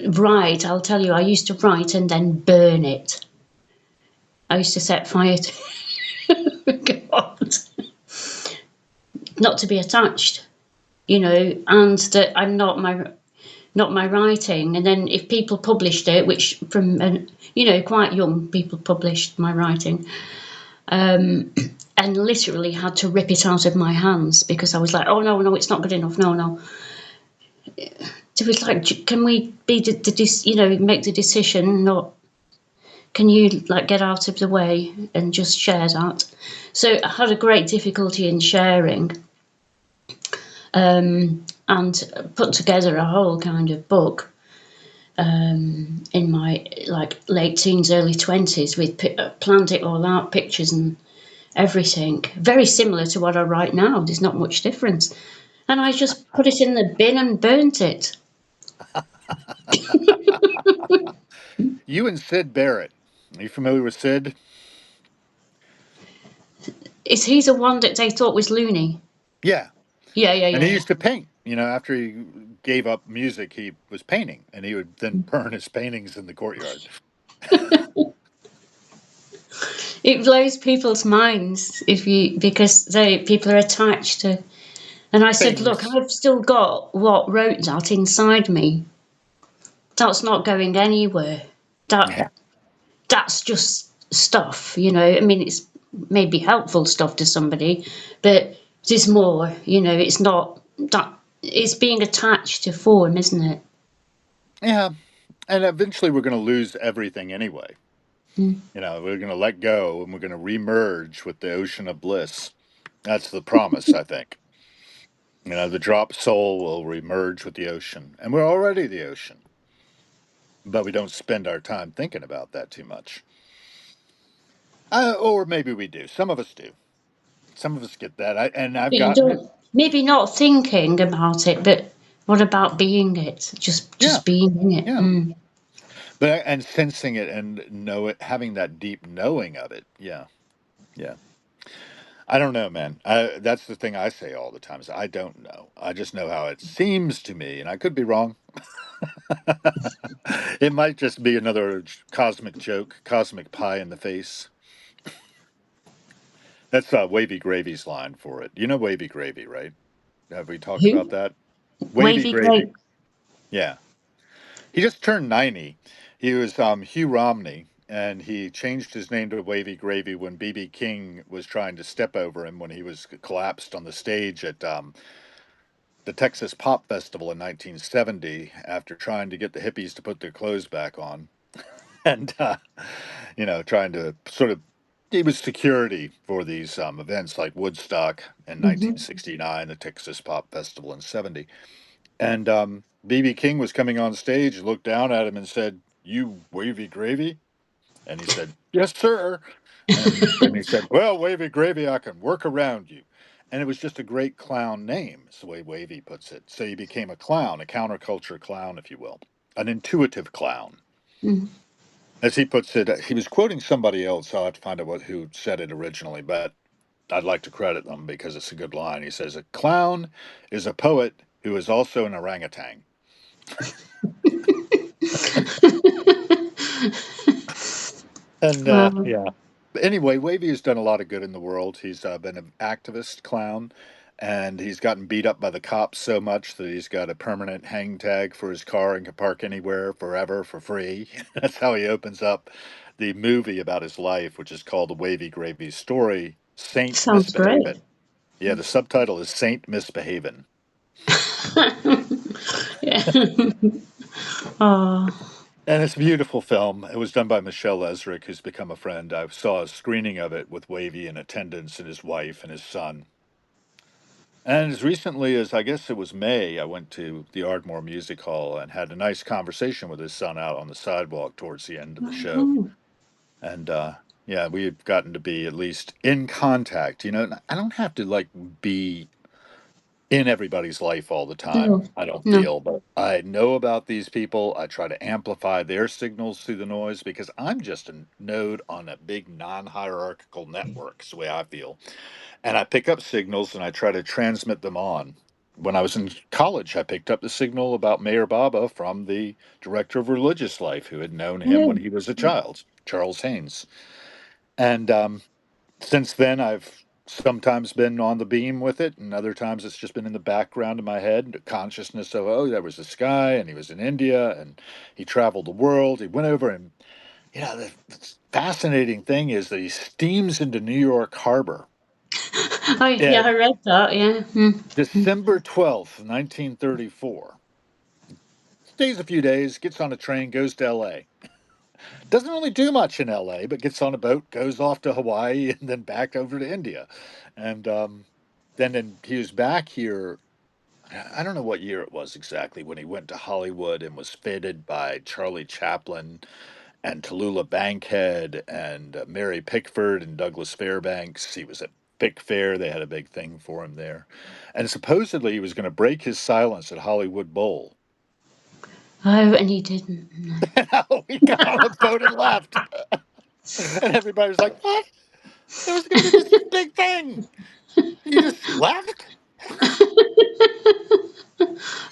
write. I'll tell you, I used to write and then burn it. I used to set fire to God, not to be attached, and that I'm not my writing. And then if people published it, which quite young people published my writing, and literally had to rip it out of my hands because I was like, oh no, no, it's not good enough. No, no. It was like, can we make the decision? Not can you get out of the way and just share that? So I had a great difficulty in sharing, and put together a whole kind of book in my late teens, early 20s with planned it all out, pictures and everything. Very similar to what I write now. There's not much difference. And I just put it in the bin and burnt it. You and Sid Barrett. Are you familiar with Sid? Is he the one that they thought was loony? Yeah. Yeah, yeah, And yeah, he yeah. used to paint. After he gave up music, he was painting, and he would then burn his paintings in the courtyard. It blows people's minds because people are attached to. And I said, look, Things. I've still got what wrote that inside me. That's not going anywhere. That Yeah. that's just stuff. I mean, it's maybe helpful stuff to somebody, but there's more. It's not that. it's being attached to form, isn't it? Yeah, and eventually we're going to lose everything anyway. Mm. We're going to let go and we're going to remerge with the ocean of bliss. That's the promise, I think. The drop soul will remerge with the ocean, and we're already the ocean, but we don't spend our time thinking about that too much. Or maybe we do. Some of us do. Some of us get that. I've But you gotten it. don't, maybe not thinking about it, but what about being it? Yeah, Just being in it. yeah. Mm. But and sensing it and know it, having that deep knowing of it. Yeah, yeah. I don't know, man. That's the thing I say all the time is I don't know. I just know how it seems to me, and I could be wrong. It might just be another cosmic joke, cosmic pie in the face. That's Wavy Gravy's line for it. You know Wavy Gravy, right? Have we talked about Who? that? Wavy Wavy Gravy. grape. Yeah. He just turned 90. He was Hugh Romney, and he changed his name to Wavy Gravy when B.B. King was trying to step over him when he was collapsed on the stage at the Texas Pop Festival in 1970 after trying to get the hippies to put their clothes back on. And, trying to sort of, he was security for these events like Woodstock in Hmm. 1969, the Texas Pop Festival in 70. And B.B. King was coming on stage, looked down at him and said, "You wavy gravy?" And he said, "Yes, sir." And then he said, "Well, wavy gravy, I can work around you." And it was just a great clown name, is the way Wavy puts it. So he became a clown, a counterculture clown, if you will, an intuitive clown. Mm. As he puts it, he was quoting somebody else. I'll have to find out who said it originally, but I'd like to credit them because it's a good line. He says, "A clown is a poet who is also an orangutan." And Well, yeah. But anyway, Wavy has done a lot of good in the world. He's been an activist clown, and he's gotten beat up by the cops so much that he's got a permanent hang tag for his car and can park anywhere forever for free. That's how he opens up the movie about his life, which is called The Wavy Gravy Story, Saint sounds great. Misbehavin'. Yeah, the subtitle is Saint Misbehavin'. Yeah. Oh, And it's a beautiful film. It was done by Michelle Lesrick, who's become a friend. I saw a screening of it with Wavy in attendance and his wife and his son. And as recently as I guess it was May, I went to the Ardmore Music Hall and had a nice conversation with his son out on the sidewalk towards the end of the show. oh, And yeah, we've gotten to be at least in contact. I don't have to like be in everybody's life all the time. no, I don't no. feel, but I know about these people. I try to amplify their signals through the noise because I'm just a node on a big non hierarchical network, is the way I feel. And I pick up signals and I try to transmit them on. When I was in college, I picked up the signal about Mayor Baba from the director of religious life who had known him when No. he was a child, Charles Haynes. And since then, I've sometimes been on the beam with it, and other times it's just been in the background in my head, consciousness of, oh, there was this guy, and he was in India, and he traveled the world. He went over, and the fascinating thing is that he steams into New York Harbor Oh, yeah, at I read that. Yeah. Mm. December 12th, 1934. Stays a few days, gets on a train, goes to L.A. Doesn't really do much in L.A., but gets on a boat, goes off to Hawaii, and then back over to India. And then he was back here. I don't know what year it was exactly when he went to Hollywood and was feted by Charlie Chaplin and Tallulah Bankhead and Mary Pickford and Douglas Fairbanks. He was at Pick Fair. They had a big thing for him there. And supposedly he was going to break his silence at Hollywood Bowl. Oh, and he didn't. No. He got on a boat and left. And everybody was like, what? There was going to be this big thing. You just left?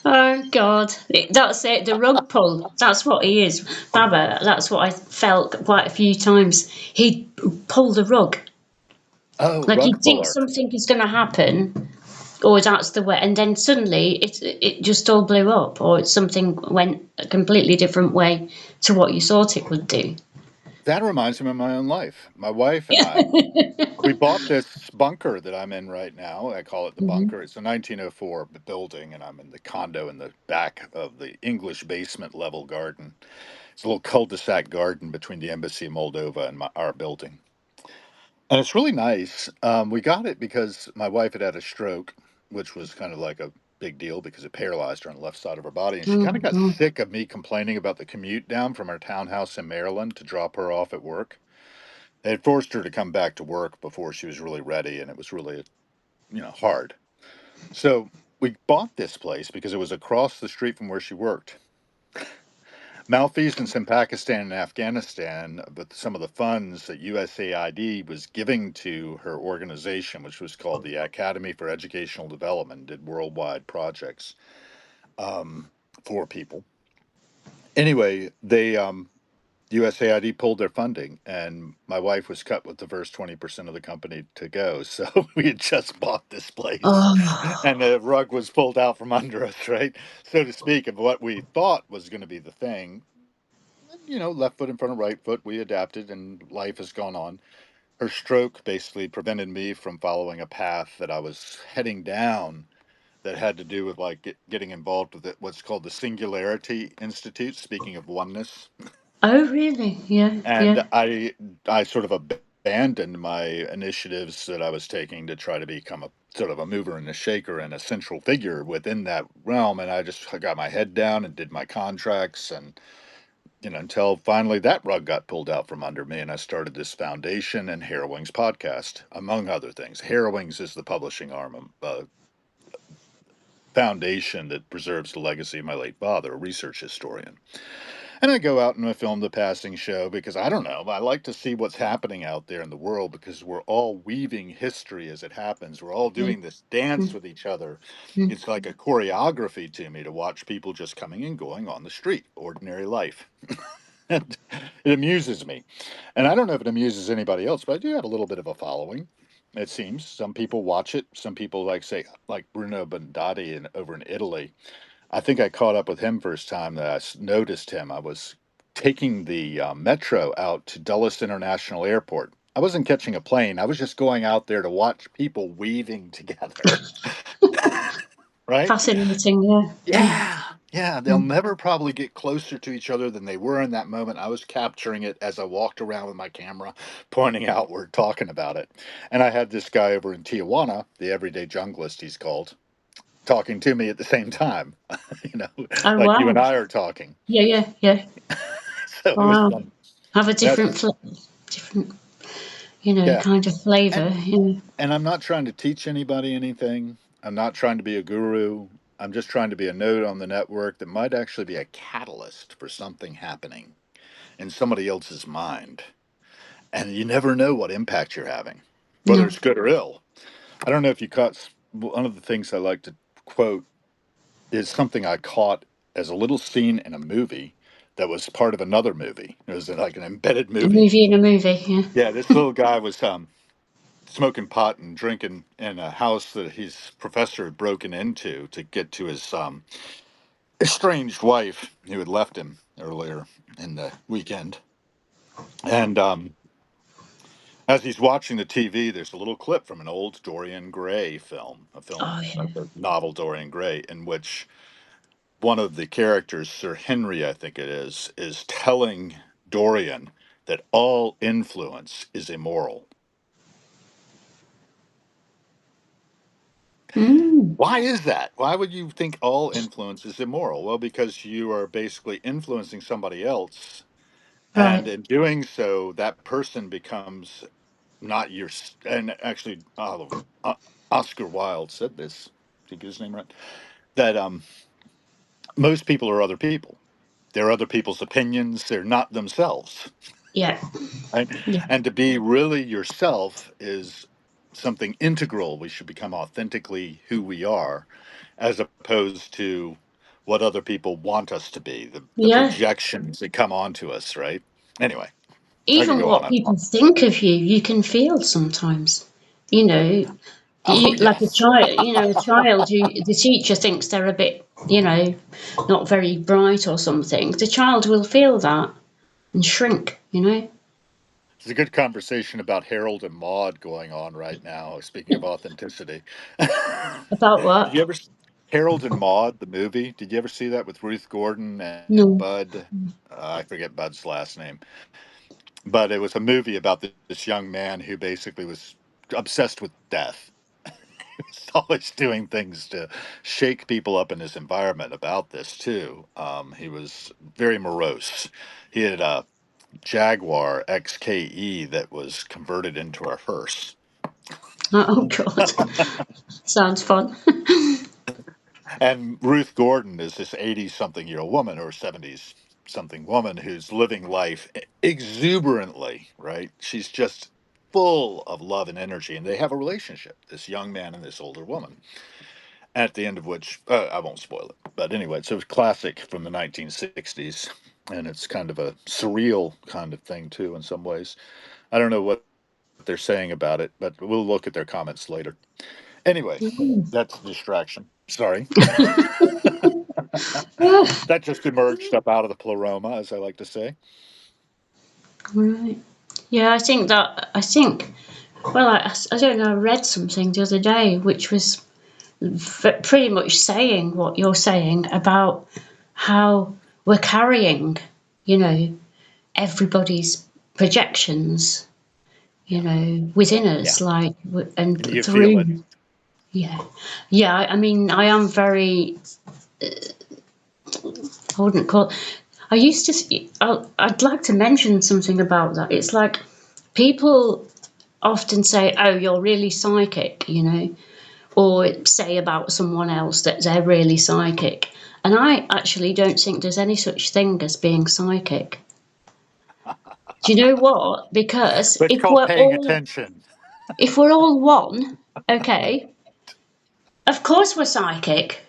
Oh God, that's it. The rug pull. That's what he is, Baba. That's what I felt quite a few times. He pulled the rug, Oh, like he rug thinks puller. something is going to happen, or that's the way, and then suddenly it just all blew up, or something went a completely different way to what you thought it would do. That reminds me of my own life. My wife and I, we bought this bunker that I'm in right now. I call it the Mhm. bunker. It's a 1904 building, and I'm in the condo in the back of the English basement level garden. It's a little cul-de-sac garden between the embassy of Moldova and our building. And it's really nice. We got it because my wife had had a stroke, which was kind of like a big deal because it paralyzed her on the left side of her body. And she kind of Mm, got mm. sick of me complaining about the commute down from our townhouse in Maryland to drop her off at work. They had forced her to come back to work before she was really ready, and it was really, hard. So we bought this place because it was across the street from where she worked. Malfeasance in Pakistan and Afghanistan, but some of the funds that USAID was giving to her organization, which was called the Academy for Educational Development, did worldwide projects um, for people. Anyway, they USAID pulled their funding, and my wife was cut with the first 20% of the company to go. So we had just bought this place, Oh, and the rug was pulled out from under us, right, so to speak, of what we thought was going to be the thing. Left foot in front of right foot, we adapted, and life has gone on. Her stroke basically prevented me from following a path that I was heading down that had to do with like getting involved with what's called the Singularity Institute. Speaking of oneness, oh, really? Yeah, and yeah, I sort of abandoned my initiatives that I was taking to try to become a sort of a mover and a shaker and a central figure within that realm. And I just got my head down and did my contracts, and until finally that rug got pulled out from under me, and I started this foundation and Harrowings podcast, among other things. Harrowings is the publishing arm of foundation that preserves the legacy of my late father, a research historian. And I go out and I film the passing show because I don't know. I like to see what's happening out there in the world because we're all weaving history as it happens. We're all yeah. doing this dance Mm, with each other. mm. It's like a choreography to me to watch people just coming and going on the street, ordinary life. And it amuses me. And I don't know if it amuses anybody else, but I do have a little bit of a following. It seems some people watch it. Some people like Bruno Bondati over in Italy. I think I caught up with him first time that noticed him. I was taking the metro out to Dulles International Airport. I wasn't catching a plane. I was just going out there to watch people weaving together. Right? Fascinating, yeah, yeah. Yeah. Yeah. They'll Mm. never probably get closer to each other than they were in that moment. I was capturing it as I walked around with my camera, pointing outward, talking about it. And I had this guy over in Tijuana, the everyday junglist, he's called, talking to me at the same time, you know, Oh, like you and wow. I are talking. Yeah, yeah, yeah. So it was Wow. fun. Have a That's, different, yeah. kind of flavour. And Yeah. and I'm not trying to teach anybody anything. I'm not trying to be a guru. I'm just trying to be a node on the network that might actually be a catalyst for something happening in somebody else's mind. And you never know what impact you're having, whether No. it's good or ill. I don't know if you caught one of the things I like to quote is something I caught as a little scene in a movie that was part of another movie. It was like an embedded A movie. movie in a movie, yeah. Yeah, this little guy was smoking pot and drinking in a house that his professor had broken into to get to his estranged wife who had left him earlier in the weekend. And as he's watching the TV, there's a little clip from an old Dorian Gray film, Oh, yeah. the novel Dorian Gray, in which one of the characters, Sir Henry, I think it is telling Dorian that all influence is immoral. Mm, Why is that? Why would you think all influence is immoral? Well, because you are basically influencing somebody else. And right. in doing so, that person becomes not your. And actually, Oscar Wilde said this. Did I get his name right? That most people are other people. They're other people's opinions. They're not themselves. Yeah. Right? Yeah. And to be really yourself is something integral. We should become authentically who we are, as opposed to what other people want us to be, the Yeah. projections that come onto us, right? Anyway, I could Even go on what and people on. think of you, you can feel sometimes. You know, Oh, like a yes. child, a child who the teacher thinks they're a bit, not very bright or something. The child will feel that and shrink. It's a good conversation about Harold and Maude going on right now. Speaking of authenticity, About did you what? ever Harold and Maude the movie? Did you ever see that with Ruth Gordon and No. Bud? I forget Bud's last name, but it was a movie about this young man who basically was obsessed with death. He's always doing things to shake people up in his environment about this too. He was very morose. He had a Jaguar XKE that was converted into a hearse. Oh God, sounds fun. And Ruth Gordon is this 80 something year old woman or 70s something woman who's living life exuberantly, right? She's just full of love and energy. And they have a relationship, this young man and this older woman, at the end of which, I won't spoil it. But anyway, it's a classic from the 1960s. And it's kind of a surreal kind of thing, too, in some ways. I don't know what they're saying about it, but we'll look at their comments later. Anyway, that's a distraction. Sorry. That just emerged up out of the pleroma, as I like to say. Right. Yeah, I think. Well, I don't know. I read something the other day which was pretty much saying what you're saying about how we're carrying, you know, everybody's projections, Yeah. within Yeah. us, like, and And you feel it. through. Yeah, yeah. I mean, I am very. I wouldn't call. I used to. I'd like to mention something about that. It's like people often say, "Oh, you're really psychic," or say about someone else that they're really psychic. And I actually don't think there's any such thing as being psychic. Do you know what? Because But it's called paying attention. if we're all one, okay, of course we're psychic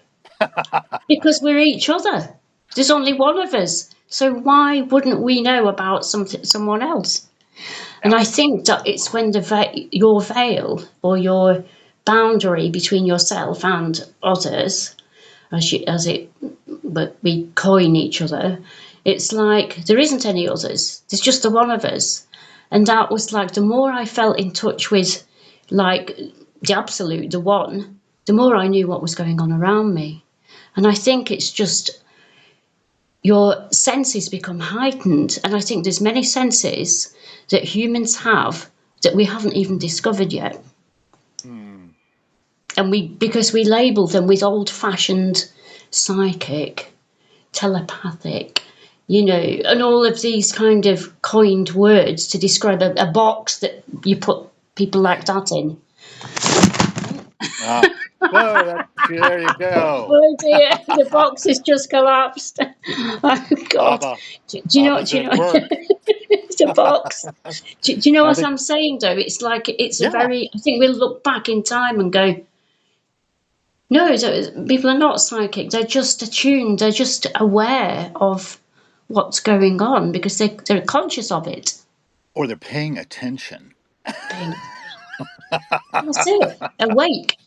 because we're each other. There's only one of us. So why wouldn't we know about someone else? And Yeah. I think that it's when your veil or your boundary between yourself and others, but we coin each other. It's like there isn't any others. There's just the one of us, and that was like the more I felt in touch with, like the absolute, the one, the more I knew what was going on around me. And I think it's just your senses become heightened, and I think there's many senses that humans have that we haven't even discovered yet, Hmm. and we because we label them with old-fashioned psychic, telepathic, and all of these kind of coined words to describe a box that you put people like that in. Ah. Whoa, see, there you go. Oh dear, the box has just collapsed. Oh God. Baba. Do you know? Baba's Do you at know? work. It's a box. Do you know I what think, I'm saying though? It's like it's a yeah. very. I think we'll look back in time and go, no, people are not psychic. They're just attuned. They're just aware of what's going on because they're conscious of it. Or they're paying attention. Being That's it. Awake,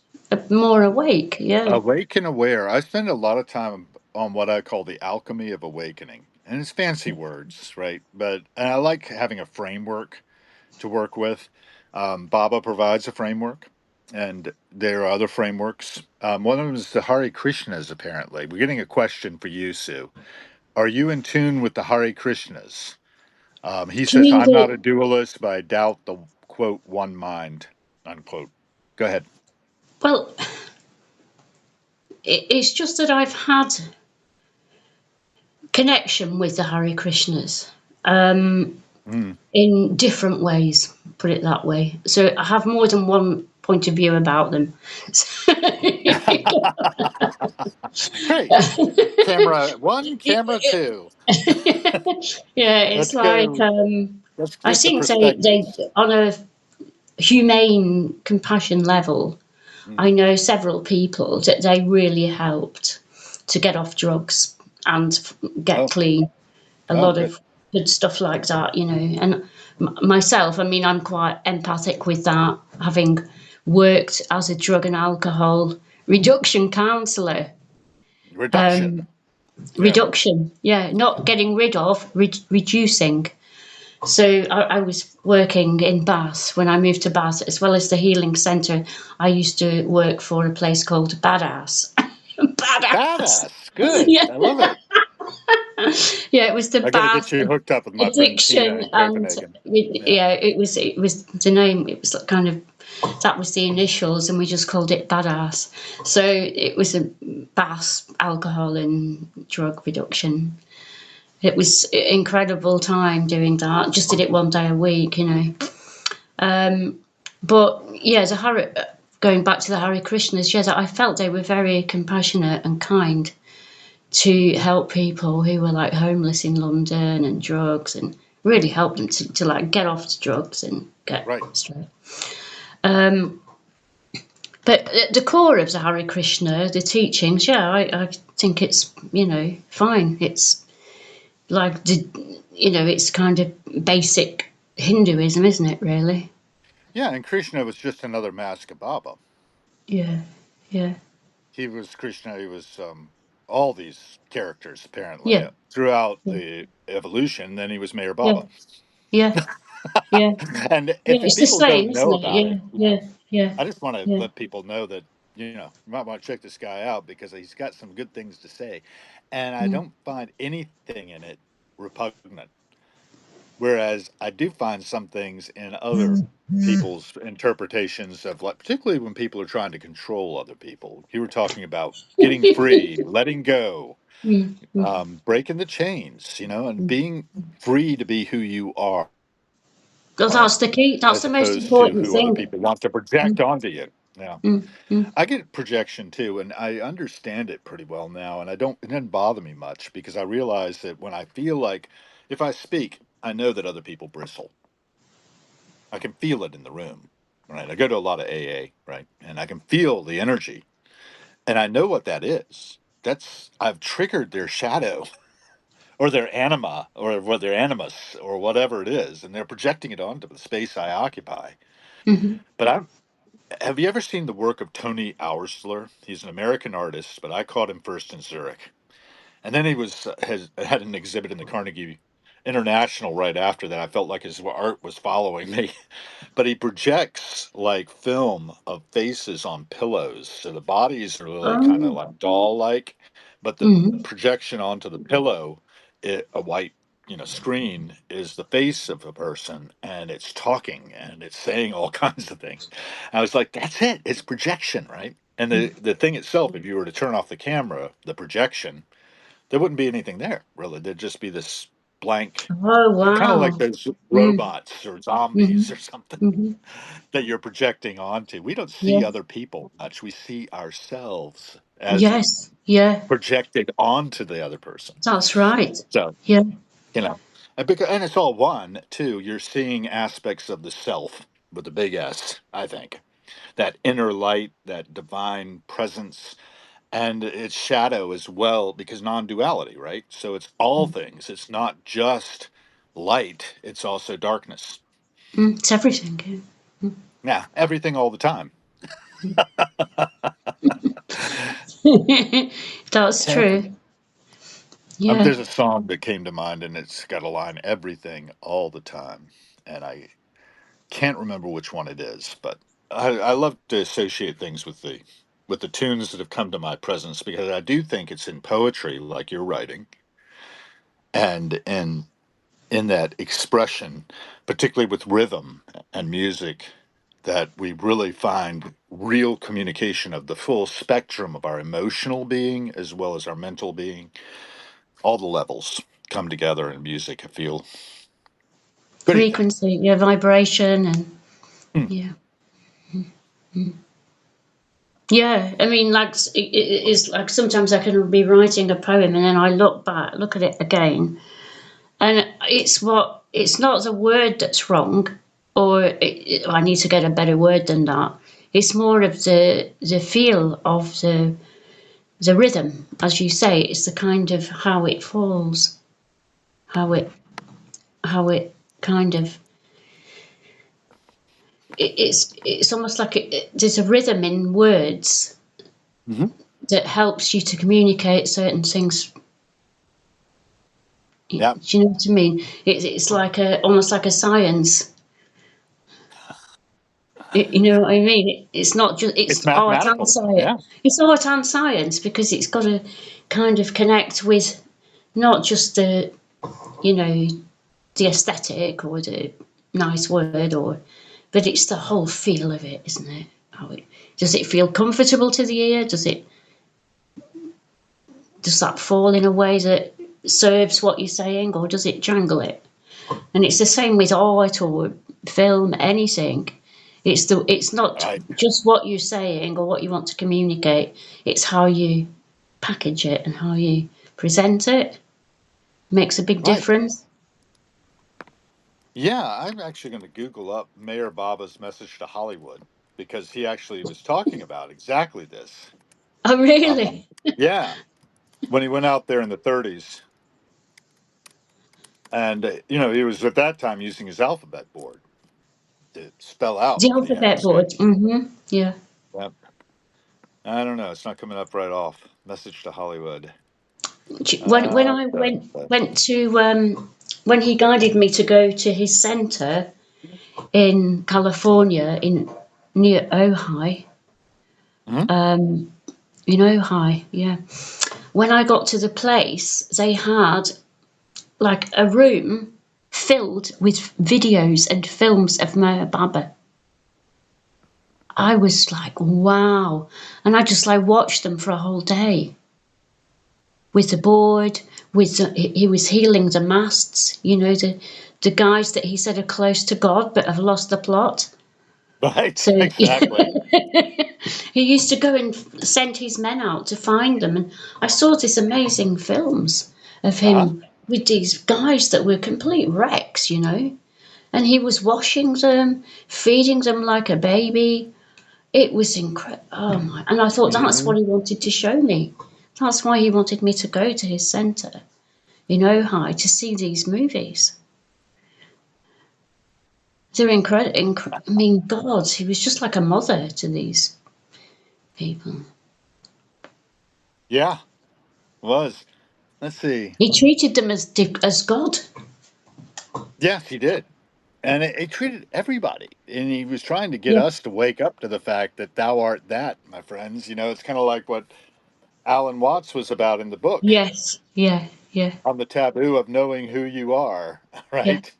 more awake. Yeah. Awake and aware. I spend a lot of time on what I call the alchemy of awakening. And it's fancy words, right? But and I like having a framework to work with. Baba provides a framework, and there are other frameworks. One of them is the Hare Krishnas, apparently. We're getting a question for you, Sue. Are you in tune with the Hare Krishnas? He Do you says, mean I'm not a the? dualist, but I doubt the quote, one mind, unquote. Go ahead. Well, it's just that I've had connection with the Hare Krishnas Mm. in different ways. Put it that way. So I have more than one point of view about them. Great. Camera one, camera two. Yeah, it's Let's like go. Let's I get the think they perspectives. on a humane compassion level. I Mm. know several people that they really helped to get off drugs and get Oh, clean. A oh, lot good. of good stuff like that, And myself, I mean, I'm quite empathic with that, having worked as a drug and alcohol reduction counsellor. Reduction. Um, Yeah. Reduction, yeah, not getting rid of, reducing. So I was working in Bath when I moved to Bath, as well as the healing centre. I used to work for a place called Badass. Badass. Badass. Good. Yeah, I love it. yeah. It was the I got to Bath get you hooked up with my friend Tina Addiction, in and Copenhagen. Yeah. yeah, it was the name. It was kind of, that was the initials, and we just called it Badass. So it was a Bath alcohol and drug reduction. It was incredible time doing that. Just did it one day a week, you know. But yeah, going back to the Hare Krishnas, yes, I felt they were very compassionate and kind to help people who were like homeless in London and drugs, and really help them to like get off the drugs and get Right. straight. Um, but at the core of the Hare Krishna, the teachings, yeah, I think it's, fine. It's like it's kind of basic Hinduism, isn't it? Really? Yeah, and Krishna was just another mask of Baba. Yeah, yeah, He was Krishna. He was all these characters apparently yeah, throughout yeah, the evolution. Then he was Mayor yeah, Baba. yeah, yeah. And Yeah, if it's the people same, don't isn't know it? about it, Yeah, yeah, yeah, I just want to yeah. let people know that you might want to check this guy out because he's got some good things to say, and I Mm, don't find anything in it repugnant. Whereas I do find some things in other people's interpretations of, like, particularly when people are trying to control other people. You were talking about getting free, letting go, mm, mm, breaking the chains, and mm. being free to be who you Well, that's are, the key. That's as the most opposed to important who other thing. people want to project Mm, onto you. Yeah. mm, mm, I get projection too, and I understand it pretty well now, and it doesn't bother me much because I realize that when I feel like if I speak, I know that other people bristle. I can feel it in the room, right? I go to a lot of AA, right? And I can feel the energy, and I know what that is. I've triggered their shadow or their anima or their animus or whatever it is, and they're projecting it onto the space I occupy. mhm. But have you ever seen the work of Tony Auersler? He's an American artist, but I caught him first in Zurich. And then he has had an exhibit in the Carnegie International right after that. I felt like his art was following me. But he projects like film of faces on pillows. So the bodies are really kind of Oh, like doll like, but the mhm. projection onto the pillow, a white screen, is the face of a person, and it's talking and it's saying all kinds of things. I was like, that's it. It's projection, right? And the thing itself, if you were to turn off the camera, the projection, there wouldn't be anything there, really. There'd just be this blank, Oh, kind of like wow. those Mm, robots or zombies mhm, or something mhm. that you're projecting onto. We don't see Yeah. other people much. We see ourselves as Yes. Yeah. projected onto the other person. That's right. So, Yeah. and it's all one, too. You're seeing aspects of the self with the big S, I think. That inner light, that divine presence, and its shadow as well, because non duality, right? So it's all things. It's not just light, it's also darkness. It's everything. Yeah, everything all the time. Yeah. That's Every, true. Yeah. there's a song that came to mind, and it's got a line, everything all the time. And I can't remember which one it is, but I love to associate things with the tunes that have come to my presence because I do think it's in poetry, like you're writing, and in that expression, particularly with rhythm and music, that we really find real communication of the full spectrum of our emotional being as well as our mental being. All the levels come together in music, I feel. What do you think? Frequency, yeah, vibration, and Hmm. yeah. Yeah, I mean, like it's like sometimes I can be writing a poem and then I look at it again, and it's not the word that's wrong, or I need to get a better word than that. It's more of the feel of the rhythm, as you say. It's the kind of how it falls, how it how it kind of it's almost like there's a rhythm in words Hmm. that helps you to communicate certain things Yeah. Do you know what I mean? It's like almost like a science. You know what I mean? It's not just It's it's art and mathematical. science. Yeah. It's art and science because it's got to kind of connect with not just the you know the aesthetic or the nice word or, but it's the whole feel of it, isn't it? Does it feel comfortable to the ear? Does that fall in a way that serves what you're saying, or does it jangle it? And it's the same with art or film, anything. It's not Right. just what you're saying or what you want to communicate. It's how you package it and how you present it makes a big Right. difference. Yeah, I'm actually going to Google up Mayor Baba's message to Hollywood because he actually was talking about exactly this. Oh, Um, really? yeah, when he went out there in the 30s, and he was at that time using his alphabet board to spell out The what he had to alphabet say. board. Mm-hmm. Yeah. Yep. I don't know. It's not coming up right off. Message to Hollywood. When I Da, da. went to when he guided me to go to his center in California in near Ojai, Mhm. um, in Ojai, yeah. When I got to the place, they had like a room filled with videos and films of Meher Baba. I was like, wow, and I just like watched them for a whole day with the board. He was healing the masts, the guys that he said are close to God but have lost the plot. Right. So Exactly. he used to go and send his men out to find them. And I saw these amazing films of Uh-huh. him with these guys that were complete wrecks. And he was washing them, feeding them like a baby. It was incredible. Oh my! And I thought that's Hmm. what he wanted to show me. That's why he wanted me to go to his centre in Ojai to see these movies. They're incredible. I mean, God, he was just like a mother to these people. Yeah, was. Let's see. He treated them as God. Yes, he did. And it treated everybody. And he was trying to get Yeah. us to wake up to the fact that thou art that, my friends. It's kind of like what Alan Watts was about in the book Yes. Yeah. Yeah. on the taboo of knowing who you are, Yeah. right?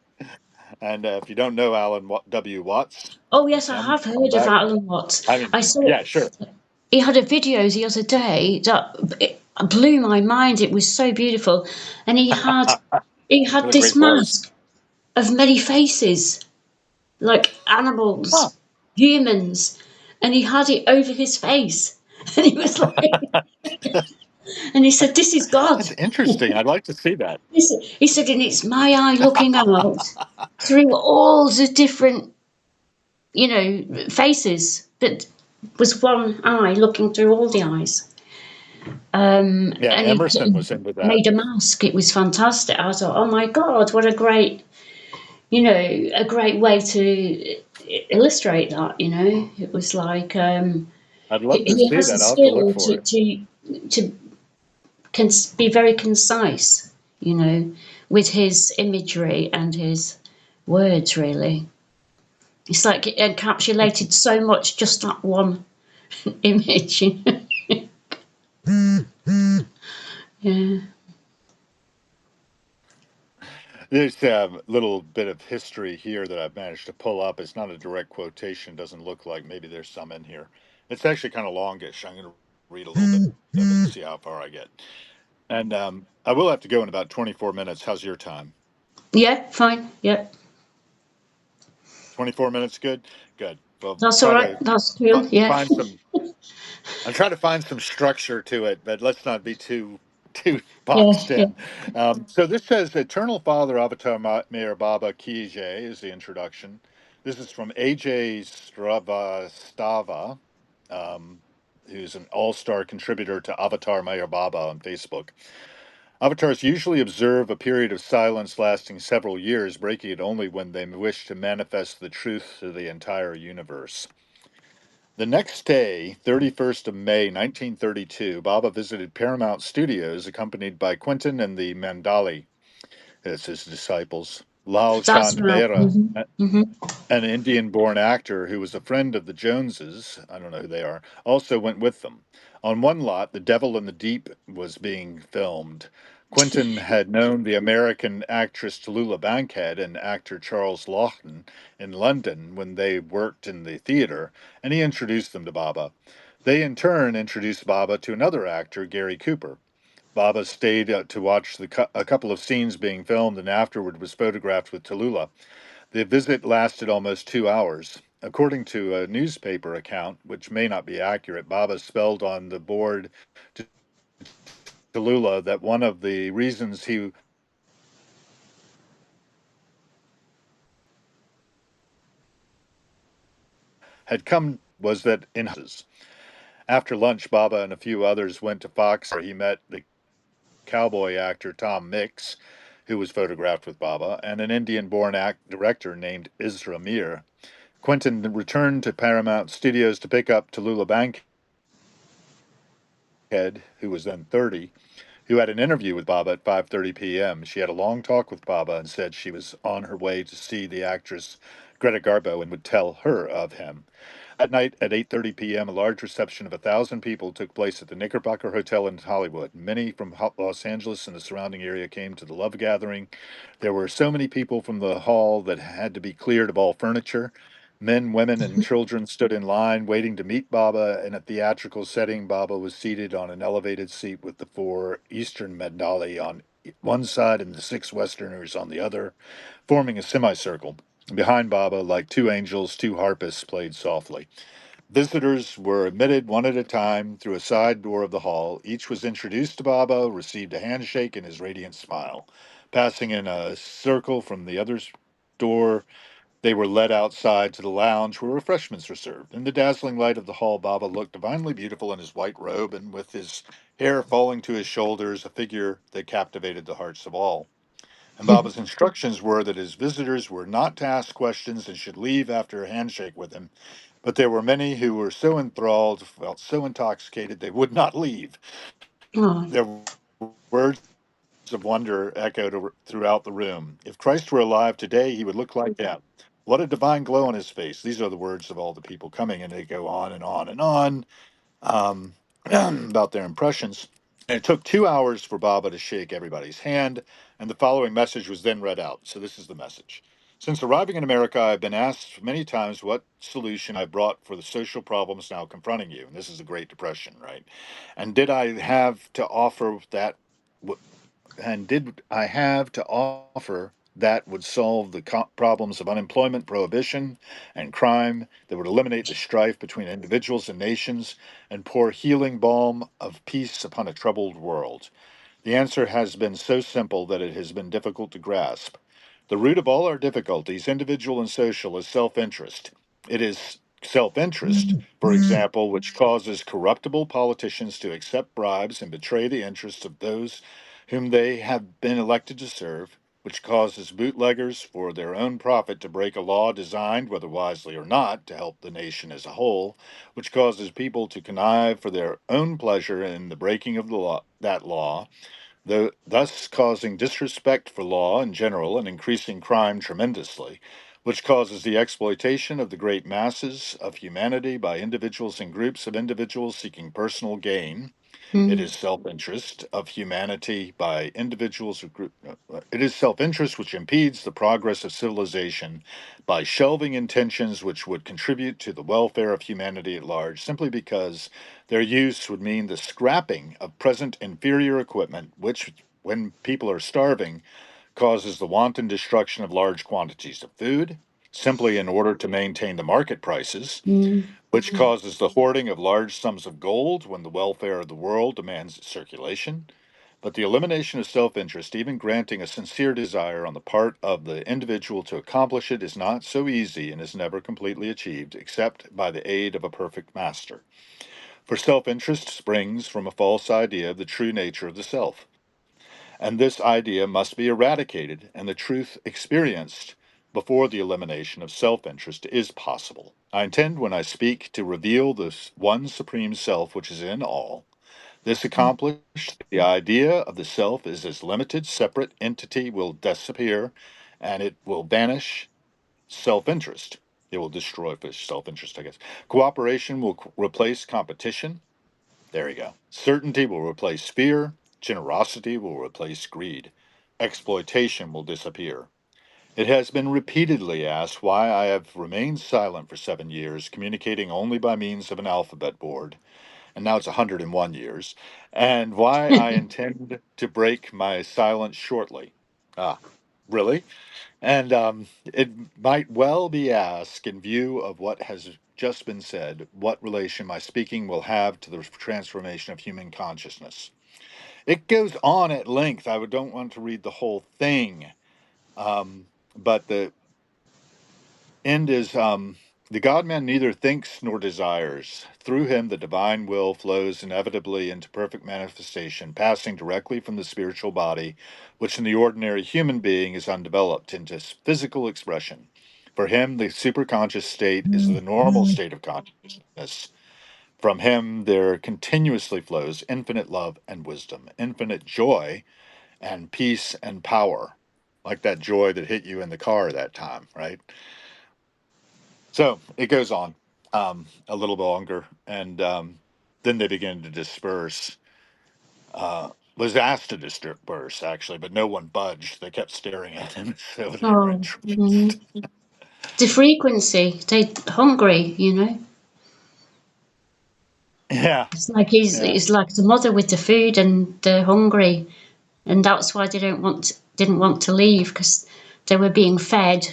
And if you don't know W. Watts, Oh it's yes, I him. have Come heard of back. Alan Watts. I mean, I saw yeah, sure. he had a video the other day that it blew my mind. It was so beautiful, and he had What a this great voice. mask of many faces, like Huh. animals, humans, and he had it over his face, and he was like, and he said, "This is God." That's interesting. I'd like to see that. He said, and it's my eye looking out through all the different, faces, but was one eye looking through all the eyes. Yeah, And Emerson he was into that. made a mask. It was fantastic. I thought, oh my God, what a great way to illustrate that. It was like I'd he, love to he see has a that. I'll have to look skill for to it. be very concise, with his imagery and his words. Really, it's like it encapsulated so much just that one image. Yeah. There's a little bit of history here that I've managed to pull up. It's not a direct quotation. Doesn't look like maybe there's some in here. It's actually kind of longish. I'm going to read a little bit of it and see how far I get. And I will have to go in about 24 minutes. How's your time? Yeah. Fine. Yeah. 24 minutes, good? Good. Well, That's all try right. to That's cool. Yeah. find some. I'm trying to find some structure to it, but let's not be too Yeah. boxed Yeah. in. So this says Eternal Father Avatar Mayor Baba Kijay is the introduction. This is from AJ Stravastava, um, who's an all-star contributor to Avatar Mayor Baba on Facebook. Avatars usually observe a period of silence lasting several years, breaking it only when they wish to manifest the truth to the entire universe. The next day, 31st of May, 1932, Baba visited Paramount Studios accompanied by Quentin and the Mandali. as his disciples. Lal That's Chand right. Behra, Hmm. Hmm. an Indian born actor who was a friend of the Joneses, I don't know who they are, also went with them. On one lot, The Devil in the Deep was being filmed. Quentin had known the American actress Tallulah Bankhead and actor Charles Laughton in London when they worked in the theater, and he introduced them to Baba. They in turn introduced Baba to another actor, Gary Cooper. Baba stayed to watch a couple of scenes being filmed and afterward was photographed with Tallulah. The visit lasted almost 2 hours. According to a newspaper account, which may not be accurate, Baba spelled on the board to Tallulah that one of the reasons he had come was that in after lunch, Baba and a few others went to Fox where he met the cowboy actor Tom Mix, who was photographed with Baba, and an Indian born director named Isra Mir. Quentin returned to Paramount Studios to pick up Tallulah Bankhead, who was then 30, who had an interview with Baba at 5:30 p.m. She had a long talk with Baba and said she was on her way to see the actress Greta Garbo and would tell her of him. That night at 8:30 p.m., a large reception of 1,000 people took place at the Knickerbocker Hotel in Hollywood. Many from Los Angeles and the surrounding area came to the love gathering. There were so many people from the hall that had to be cleared of all furniture. Men, women, and children stood in line waiting to meet Baba. In a theatrical setting, Baba was seated on an elevated seat with the four Eastern Mandali on one side and the six Westerners on the other, forming a semicircle. Behind Baba, like two angels, two harpists played softly. Visitors were admitted one at a time through a side door of the hall. Each was introduced to Baba, received a handshake and his radiant smile. Passing in a circle from the other's door, they were led outside to the lounge where refreshments were served. In the dazzling light of the hall, Baba looked divinely beautiful in his white robe and with his hair falling to his shoulders, a figure that captivated the hearts of all. And Baba's instructions were that his visitors were not to ask questions and should leave after a handshake with him. But there were many who were so enthralled, felt so intoxicated, they would not leave. Oh. Their words of wonder echoed throughout the room. If Christ were alive today, he would look like that. What a divine glow on his face. These are the words of all the people coming, and they go on and on and on about their impressions. And it took 2 hours for Baba to shake everybody's hand, and the following message was then read out. So this is the message. Since arriving in America, I've been asked many times what solution I brought for the social problems now confronting you. And this is the Great Depression, right? And did I have to offer that? And did I have to offer that would solve the problems of unemployment, prohibition, and crime, that would eliminate the strife between individuals and nations, and pour healing balm of peace upon a troubled world? The answer has been so simple that it has been difficult to grasp. The root of all our difficulties, individual and social, is self interest. It is self interest, for example, which causes corruptible politicians to accept bribes and betray the interests of those whom they have been elected to serve, which causes bootleggers, for their own profit, to break a law designed, whether wisely or not, to help the nation as a whole, which causes people to connive for their own pleasure in the breaking of that law, thus causing disrespect for law in general and increasing crime tremendously, which causes the exploitation of the great masses of humanity by individuals and groups of individuals seeking personal gain. It Mm. is self-interest of humanity by individuals or group. It is self-interest which impedes the progress of civilization by shelving intentions which would contribute to the welfare of humanity at large, simply because their use would mean the scrapping of present inferior equipment, which, when people are starving, causes the wanton destruction of large quantities of food, simply in order to maintain the market prices, Mm. which causes the hoarding of large sums of gold when the welfare of the world demands its circulation. But the elimination of self interest, even granting a sincere desire on the part of the individual to accomplish it, is not so easy and is never completely achieved except by the aid of a perfect master. For self interest springs from a false idea of the true nature of the self. And this idea must be eradicated and the truth experienced before the elimination of self interest is possible. I intend, when I speak, to reveal this one supreme self which is in all, This accomplished, the idea of the self is as limited, separate entity will disappear, and it will banish self interest. It will destroy self interest, I guess. Cooperation will replace competition. There you go. Certainty will replace fear. Generosity will replace greed. Exploitation will disappear. It has been repeatedly asked why I have remained silent for 7 years, communicating only by means of an alphabet board, and now it's 101 years, and why I intend to break my silence shortly. Ah, really? And it might well be asked, in view of what has just been said, what relation my speaking will have to the transformation of human consciousness. It goes on at length. Don't want to read the whole thing, but the end is the God man neither thinks nor desires. Through him, the divine will flows inevitably into perfect manifestation, passing directly from the spiritual body, which in the ordinary human being is undeveloped, into physical expression. For him, the superconscious state is the normal state of consciousness. From him, there continuously flows infinite love and wisdom, infinite joy and peace and power, like that joy that hit you in the car that time, right? So it goes on a little bit longer, and then they begin to disperse. Was asked to disperse actually, but no one budged. They kept staring at him, so they were Oh, entranced. the frequency, they hungry, you know. Yeah, It's like he's yeah, it's like the mother with the food, and they're hungry, and that's why they didn't want to leave because they were being fed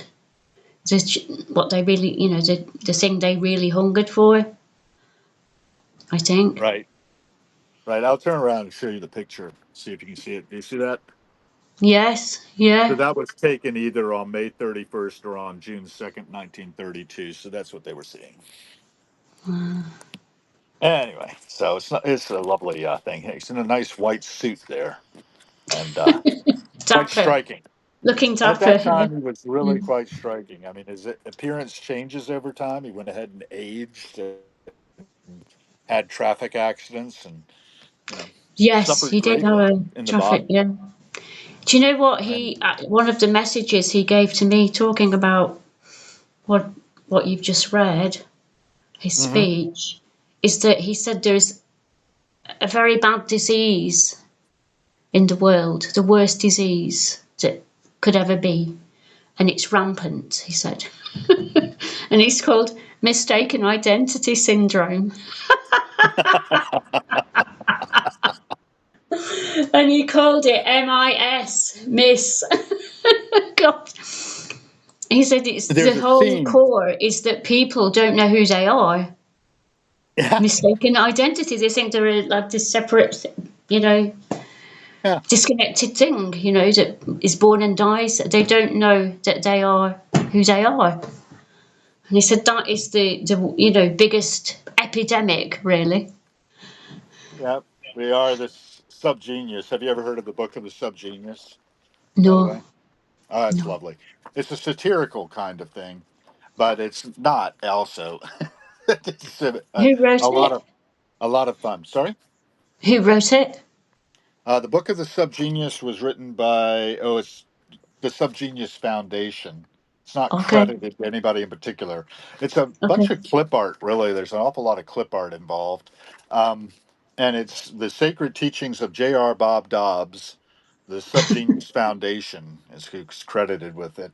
what they really, the thing they really hungered for. I think. right, right. I'll turn around and show you the picture. See if you can see it. Do you see that? Yes. So Yeah. that was taken either on May 31st or on June 2nd, 1932. So that's what they were seeing. Anyway, so it's a lovely thing. He's in a nice white suit there, and quite Dapper. striking. Looking At dapper. that Yeah. time, he was really Mm. quite striking. I mean, his appearance changes over time. He went ahead and aged, and had traffic accidents, and you know, Yes, suffered he did have greatly a in the traffic. body. Yeah. Do you know what And one of the messages he gave to me talking about what what you've just read, his hmm speech, is that he said there's a very bad disease in the world, the worst disease that could ever be, and it's rampant, he said. And it's called mistaken identity syndrome. And he called it MIS, Miss. God. He said it's the there's a whole scene. core is that people don't know who they are. Yeah, Mistaken identity. They think they're like this separate, you know, yeah, disconnected thing, that is born and dies. They don't know that they are who they are. And he said that is the biggest epidemic, really. yeah. We are this subgenius. Have you ever heard of the book of the subgenius? By the No, way, oh, it's no. lovely. It's a satirical kind of thing, but it's not also. It's Who wrote a lot it? of a lot of fun. Sorry. Who wrote it? The book of the Subgenius was written by, it's the Subgenius Foundation. It's not Okay, credited to anybody in particular. It's a okay. bunch of clip art, really. There's an awful lot of clip art involved. Um, and it's the sacred teachings of J.R. Bob Dobbs. The Subgenius Foundation is who's credited with it.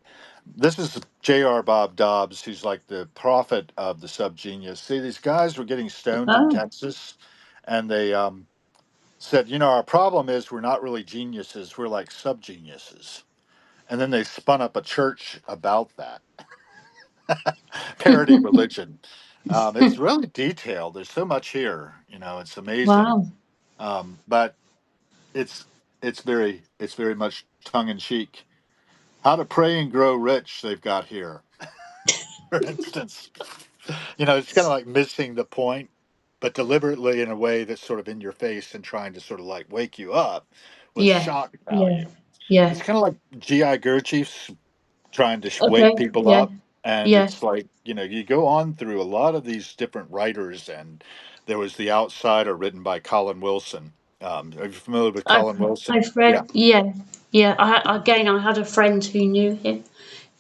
This is J.R. Bob Dobbs, who's like the prophet of the subgenius. See, these guys were getting stoned in Oh, Texas, and they said, our problem is we're not really geniuses, we're like subgeniuses. And then they spun up a church about that parody religion. It's really detailed. There's so much here. It's amazing. wow. But it's it's very much tongue in cheek. How to pray and grow rich. They've got here, for instance. It's kind of like missing the point, but deliberately in a way that's sort of in your face and trying to sort of like wake you up with Yeah, shock yeah, value. yeah. It's kind of like GI Gurdjieff's trying to wake Okay, people yeah, up, and yeah. it's like you go on through a lot of these different writers and There was The Outsider, written by Colin Wilson. Are you familiar with I've Colin Wilson? I've Yeah, read, yeah, yeah. I had a friend who knew him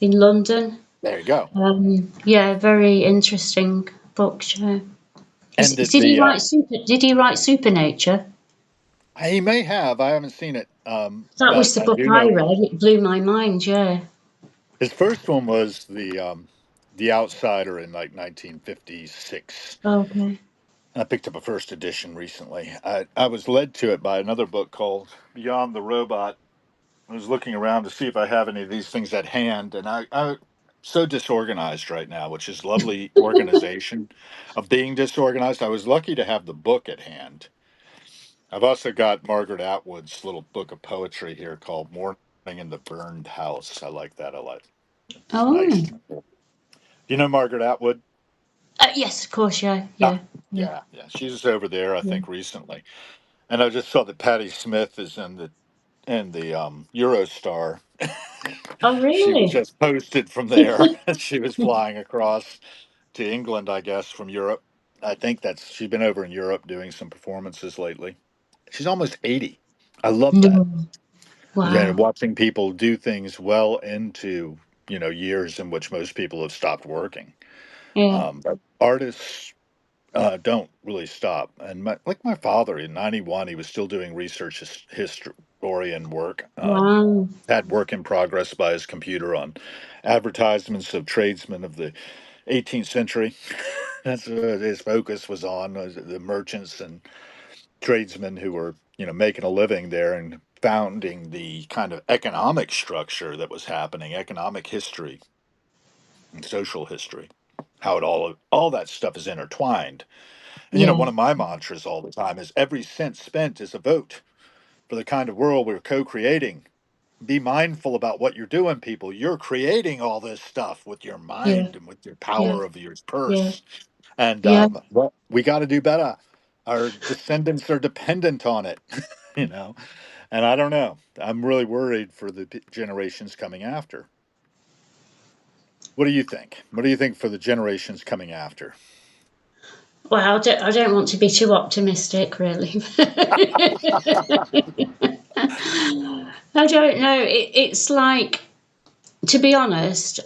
in London. there you go. Yeah, very interesting books. Yeah. And Did he write Super? Did he write Supernature? he may have. I haven't seen it, That but was the I book do I know read. It blew my mind. Yeah. his first one was the Outsider in like 1956. Okay. I picked up a first edition recently. I was led to it by another book called Beyond the Robot. I was looking around to see if I have any of these things at hand, and I'm so disorganized right now, which is lovely organization of being disorganized. I was lucky to have the book at hand. I've also got Margaret Atwood's little book of poetry here called Morning in the Burned House. I like that a lot. It's nice. Oh. Do you know Margaret Atwood? Yes, of course. Yeah. Ah, Yeah. Yeah. yeah, yeah. She was over there, I Yeah. think, recently. And I just saw that Patti Smith is in the Eurostar. Oh, She was really? just posted from there. She was flying across to England, I guess, from Europe. I think that's she's been over in Europe doing some performances lately. She's almost 80. I love that. No. And Wow. watching people do things well into, years in which most people have stopped working. Yeah. But artists don't really stop. And like my father in 91, he was still doing research historian work. Wow. Had work in progress by his computer on advertisements of tradesmen of the 18th century. That's what his focus was on, was the merchants and tradesmen who were, making a living there and founding the kind of economic structure that was happening, economic history and social history, how it all that stuff is intertwined. And Yeah. one of my mantras all the time is every cent spent is a vote for the kind of world we're co-creating. Be mindful about what you're doing, people. You're creating all this stuff with your Yeah. mind and with your Yeah. power of your Yeah. purse. And Yeah. well, we got to do better. Our descendants are dependent on it, you know. And I don't know. I'm really worried for the generations coming after. What do you think? What do you think for the generations coming after? Well, I don't want to be too optimistic, really. I don't know. It's like, to be honest,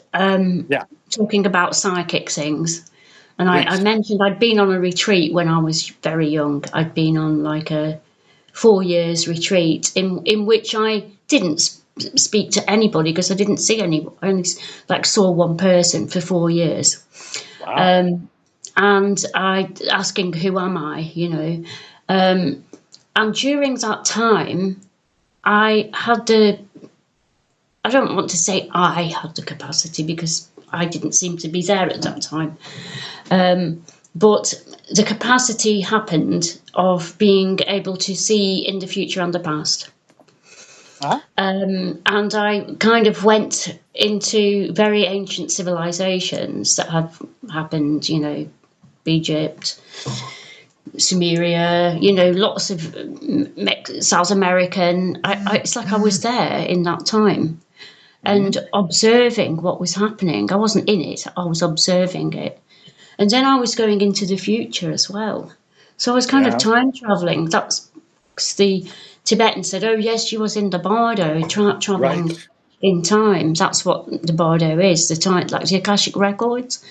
Yeah, talking about psychic things, and I please. mentioned I'd been on a retreat when I was very young. I'd been on like a 4 years retreat in which I didn't speak to anybody because I didn't see anyone. I only like saw one person for 4 years. Wow. Um, and I asking who am I. And during that time I had the I don't want to say I had the capacity because I didn't seem to be there at that time, but the capacity happened of being able to see in the future and the past. Uh-huh. And I kind of went into very ancient civilizations that have happened, Egypt, Sumeria, lots of South American. It's like I was there in that time Hmm. and observing what was happening. I wasn't in it, I was observing it. And then I was going into the future as well. So I was kind of Yeah. time traveling. That's the Tibetan said, oh, yes, she was in the Bardo, traveling Right. in time. That's what the Bardo is, the time, like the Akashic Records.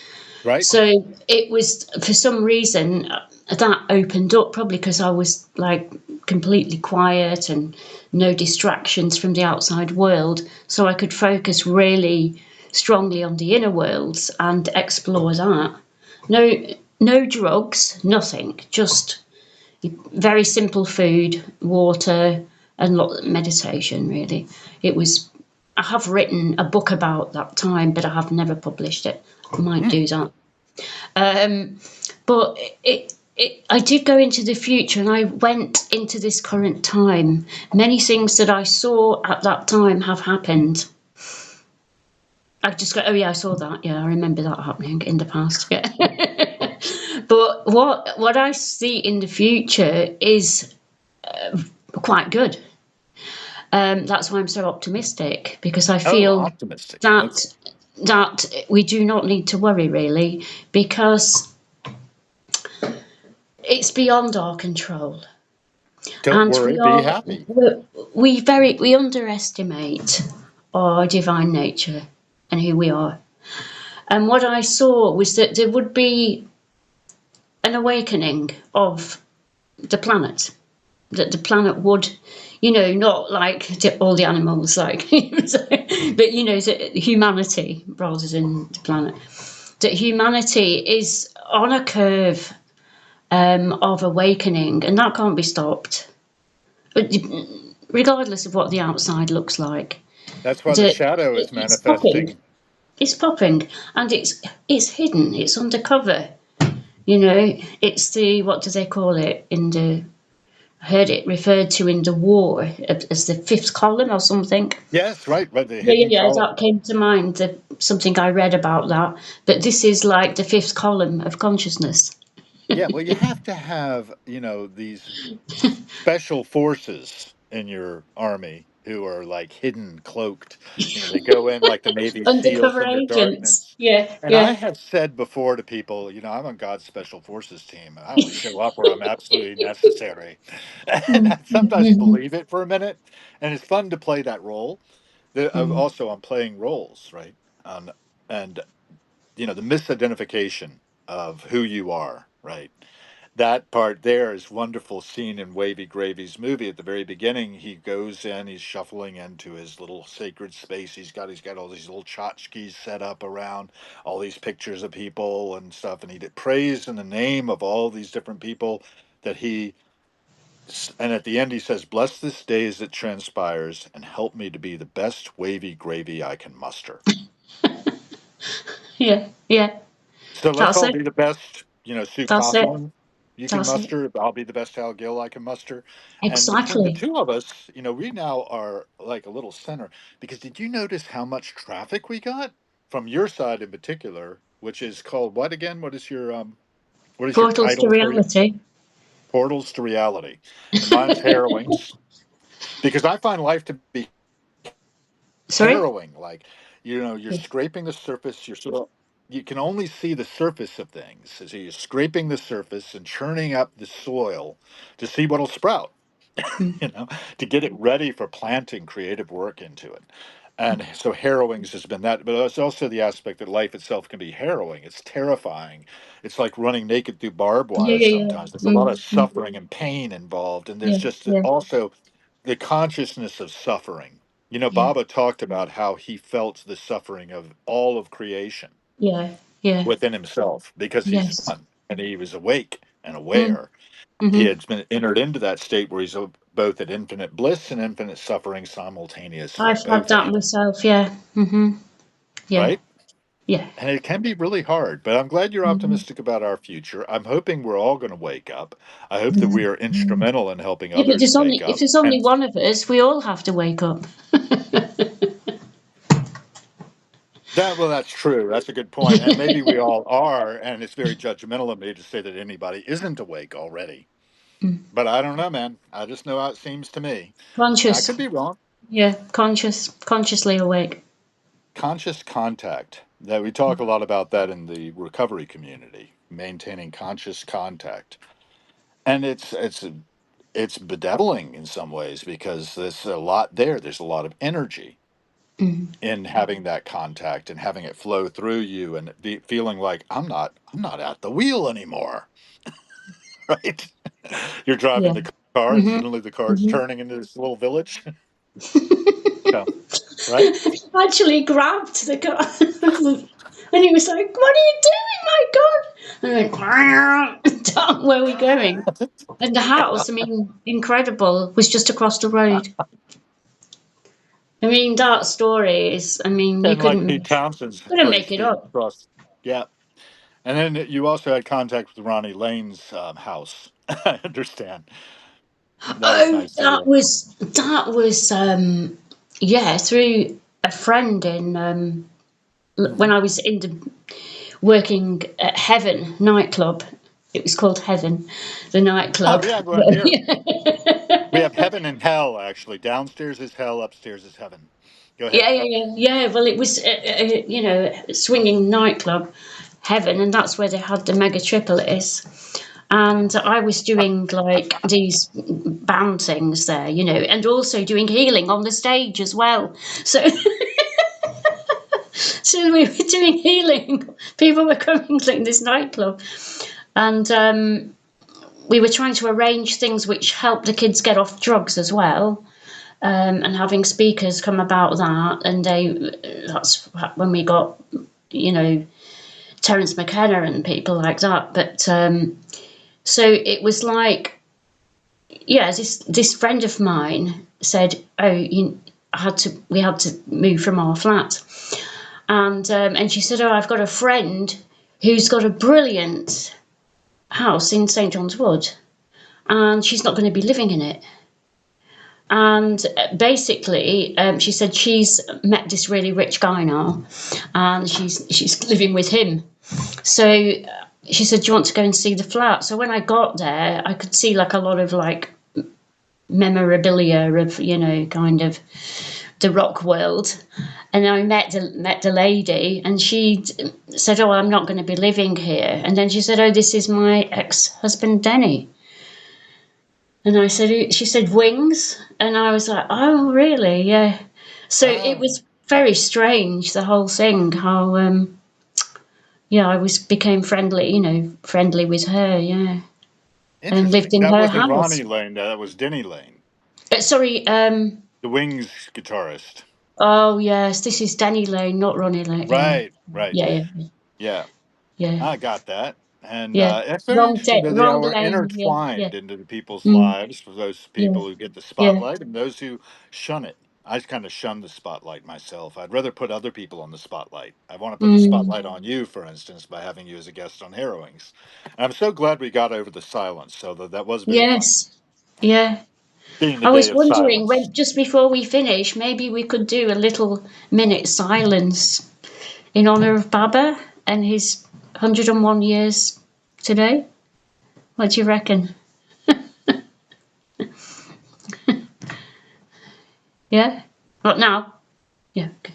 Right. So it was for some reason that opened up, probably because I was like completely quiet and no distractions from the outside world. So I could focus really strongly on the inner worlds and explore that. No, no drugs, nothing, just very simple food, water, and lot meditation. Really, it was. I have written a book about that time, but I have never published it. I might Mm. do that. Um, but I did go into the future and I went into this current time. Many things that I saw at that time have happened. I just go, oh yeah, I saw that. Yeah, I remember that happening in the past. Yeah. But what I see in the future is quite good. That's why I'm so optimistic because I Oh, feel optimistic. Okay. that we do not need to worry really because it's beyond our control, Don't and worry, be happy. we underestimate our divine nature and who we are. And what I saw was that there would be an awakening of the planet, that the planet would, not like all the animals, like, but humanity rather than the planet, that humanity is on a curve of awakening, and that can't be stopped, regardless of what the outside looks like. That's why the That shadow is it's popping, manifesting. it's popping, and it's hidden, it's undercover. It's the, what do they call it in the, I heard it referred to in the war as the fifth column or something. Yes, right, right. The Yeah, hidden yeah, yeah. column. That came to mind. Something I read about that. But this is like the fifth column of consciousness. Yeah, well, you have to have, these special forces in your army who are like hidden, cloaked. They go in like the Navy SEALs Undercover in the agents. darkness. Yeah, And I yeah. have said before to people, I'm on God's special forces team. I only show up where I'm absolutely necessary. And I sometimes Mhm. believe it for a minute. And it's fun to play that role. Mm. Also, I'm playing roles, right? And, the misidentification of who you are, right? That part there is wonderful scene in Wavy Gravy's movie. At the very beginning, he goes in, he's shuffling into his little sacred space. He's got all these little tchotchkes set up around all these pictures of people and stuff, and he prays in the name of all these different people that and at the end he says, "Bless this day as it transpires, and help me to be the best Wavy Gravy I can muster." Yeah, yeah. So let's That's all it. be the best, Sue That's it. Cawthorne you can That's it. muster. I'll be the best Hal Gill I can muster. And between the Exactly. two of us, we now are like a little center. Because did you notice how much traffic we got from your side in particular, which is called what again? What is your Portals to title for you? reality. Portals to reality. And mine's Harrowings. Because I find life to be Sorry? harrowing. Like, you're scraping the surface. You can only see the surface of things. So you're scraping the surface and churning up the soil to see what'll sprout, Mm. you know, to get it ready for planting creative work into it. And so harrowings has been that, but it's also the aspect that life itself can be harrowing. It's terrifying. It's like running naked through barbed Yeah, wire yeah, yeah. sometimes. There's a lot of Mm, mm, suffering and pain involved. And there's yeah, just yeah, also the consciousness of suffering. yeah, Baba talked about how he felt the suffering of all of creation yeah, yeah. within himself because he's Yes. one and he was awake and Mm, aware. He mm-hmm. had been entered into that state where he's both at infinite bliss and infinite suffering simultaneously, I've had both at that each, myself. Yeah. Mm-hmm. Yeah. right? Yeah. And it can be really hard, but I'm glad you're Mm-hmm. optimistic about our future. I'm hoping we're all going to wake up. I hope that we Mm-hmm. are instrumental in helping Yeah, but others wake if up. there's only And one of us, we all have to wake up. that's true. That's a good point. And maybe we all are. And it's very judgmental of me to say that anybody isn't awake already. Mm. But I don't know, man. I just know how it seems to me. I Conscious. could be wrong. Yeah. Consciously awake. Conscious contact. That we talk a lot about that in the recovery community, maintaining conscious contact. And it's bedeviling in some ways because there's a lot there. There's a lot of energy Mm. in having that contact and having it flow through you and feeling like I'm not at the wheel anymore, right? You're driving Yeah. the car and Mm-hmm. suddenly the car's Mm-hmm. turning into this little village. Yeah, right? Actually grabbed the car. And he was like, "What are you doing, my God?" And I went, "Down, where are we going?" And the house, I mean, incredible, was just across the road. I mean, that story is, I mean, And like Pete Townsend's couldn't place make it being up. across. Yeah. And then you also had contact with Ronnie Lane's house. I understand. That was Oh, nice to hear. yeah, through a friend in when Mhm. I was in the working at Heaven nightclub. It was called Heaven, the Oh nightclub. yeah, well here we have heaven and hell. Actually, downstairs is hell, upstairs is heaven. Go ahead. Yeah, yeah, yeah, yeah. Well, it was, a swinging nightclub, Heaven, and that's where they had the mega triple is. And I was doing like these band things there, and also doing healing on the stage as well. So, so we were doing healing. People were coming to this nightclub, and we were trying to arrange things which help the kids get off drugs as well. And having speakers come about that, and that's when we got, Terence McKenna and people like that. But so it was like, yeah, this friend of mine said, "Oh, we had to move from our flat," and she said, "Oh, I've got a friend who's got a brilliant house in St John's Wood, and she's not going to be living in it." And basically, she said she's met this really rich guy now, and she's living with him. So she said, "Do you want to go and see the flat?" So when I got there, I could see like a lot of like memorabilia of kind of the rock world. And I met the lady, and she said, "Oh, I'm not going to be living here." And then she said, "Oh, this is my ex-husband Denny." And she said, "Wings," and I was like, "Oh, really? Yeah." So it Oh, was very strange, the whole thing. How yeah, I became friendly, friendly with her, yeah, and lived interesting. in That her wasn't house. Ronnie Lane. That was Denny Lane, Sorry. the Wings guitarist. Oh yes, this is Danny Lane, not Ronnie Lane. Yeah, Right, right. yeah, yeah, Yeah, yeah, I got that. And yeah. it's very interesting that Wrong we're lane. Yeah, yeah. intertwined into the people's Mm, lives for those yeah, people who get the yeah. spotlight and those who shun it. I kind of shun the spotlight myself. I'd rather put other people on the spotlight. I want to put the Mm, spotlight on you, for instance, by having you as a guest on Harrowings. And I'm so glad we got over the silence, so that was very fun. yes, yeah. Being the I day was of wondering silence. when, just before we finish, maybe we could do a little minute silence in honor of Baba and his 101 years today. What do you reckon? Yeah? What now? Yeah. Okay.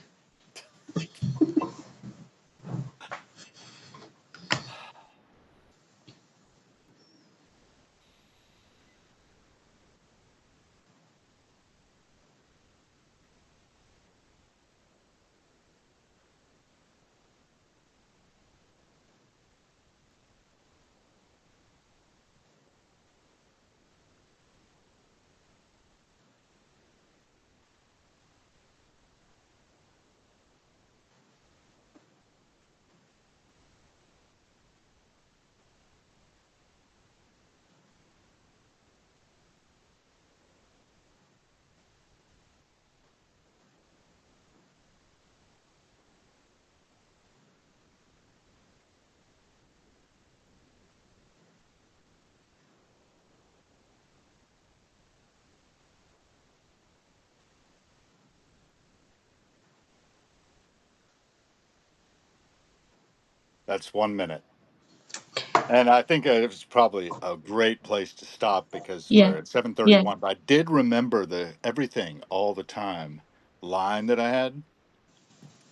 That's 1 minute. And I think it was probably a great place to stop because Yeah. we're at Yeah. 7:31. But I did remember the everything all the time line that I had.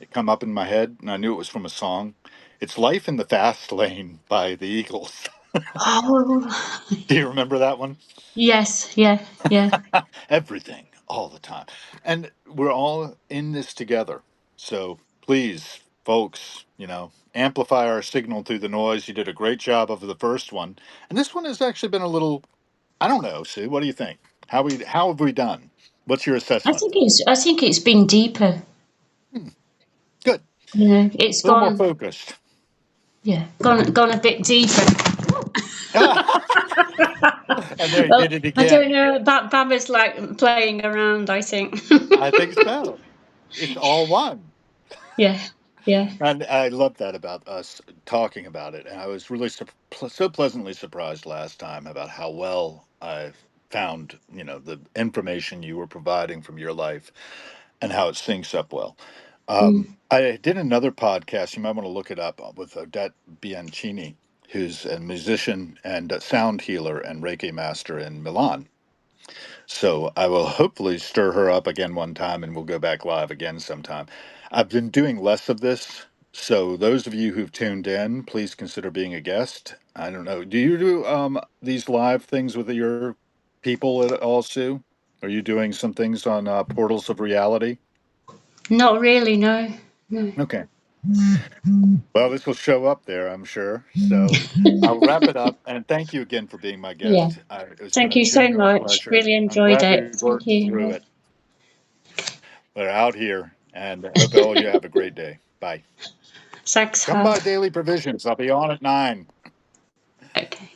It come up in my head, and I knew it was from a song. It's "Life in the Fast Lane" by the Eagles. Oh, Do you remember that one? yes. Yeah. Yeah. Everything all the time. And we're all in this together. So please, folks, amplify our signal through the noise. You did a great job of the first one. And this one has actually been a little, I don't know, Sue, what do you think? How have we done? What's your assessment? I think it's been deeper. Hmm, good. A It's little more gone, focused. yeah, gone a bit deeper. And there you Well, did it I don't again. know. Baba's like playing around, I think. I think so. It's all one. Yeah. Yeah. And I love that about us talking about it. And I was really so pleasantly surprised last time about how well I found, the information you were providing from your life and how it syncs up well. Mm. I did another podcast. You might want to look it up with Odette Bianchini, who's a musician and a sound healer and Reiki master in Milan. So I will hopefully stir her up again one time and we'll go back live again sometime. I've been doing less of this So those of you who've tuned in, please consider being a guest. I don't know. Do you do these live things with your people at all, Sue? Are you doing some things on Portals of Reality? Not really, no. No. Okay. Well, this will show up there, I'm sure. So I'll wrap it up. And thank you again for being my Yeah. guest. It's been Thank a you so genuine much. pleasure. Really I'm enjoyed glad it. we Thank worked through you. it. We're out here. And I hope all you have a great day. Bye. Thanks, Come Hal. by Daily Provisions. I'll be on at 9. Okay.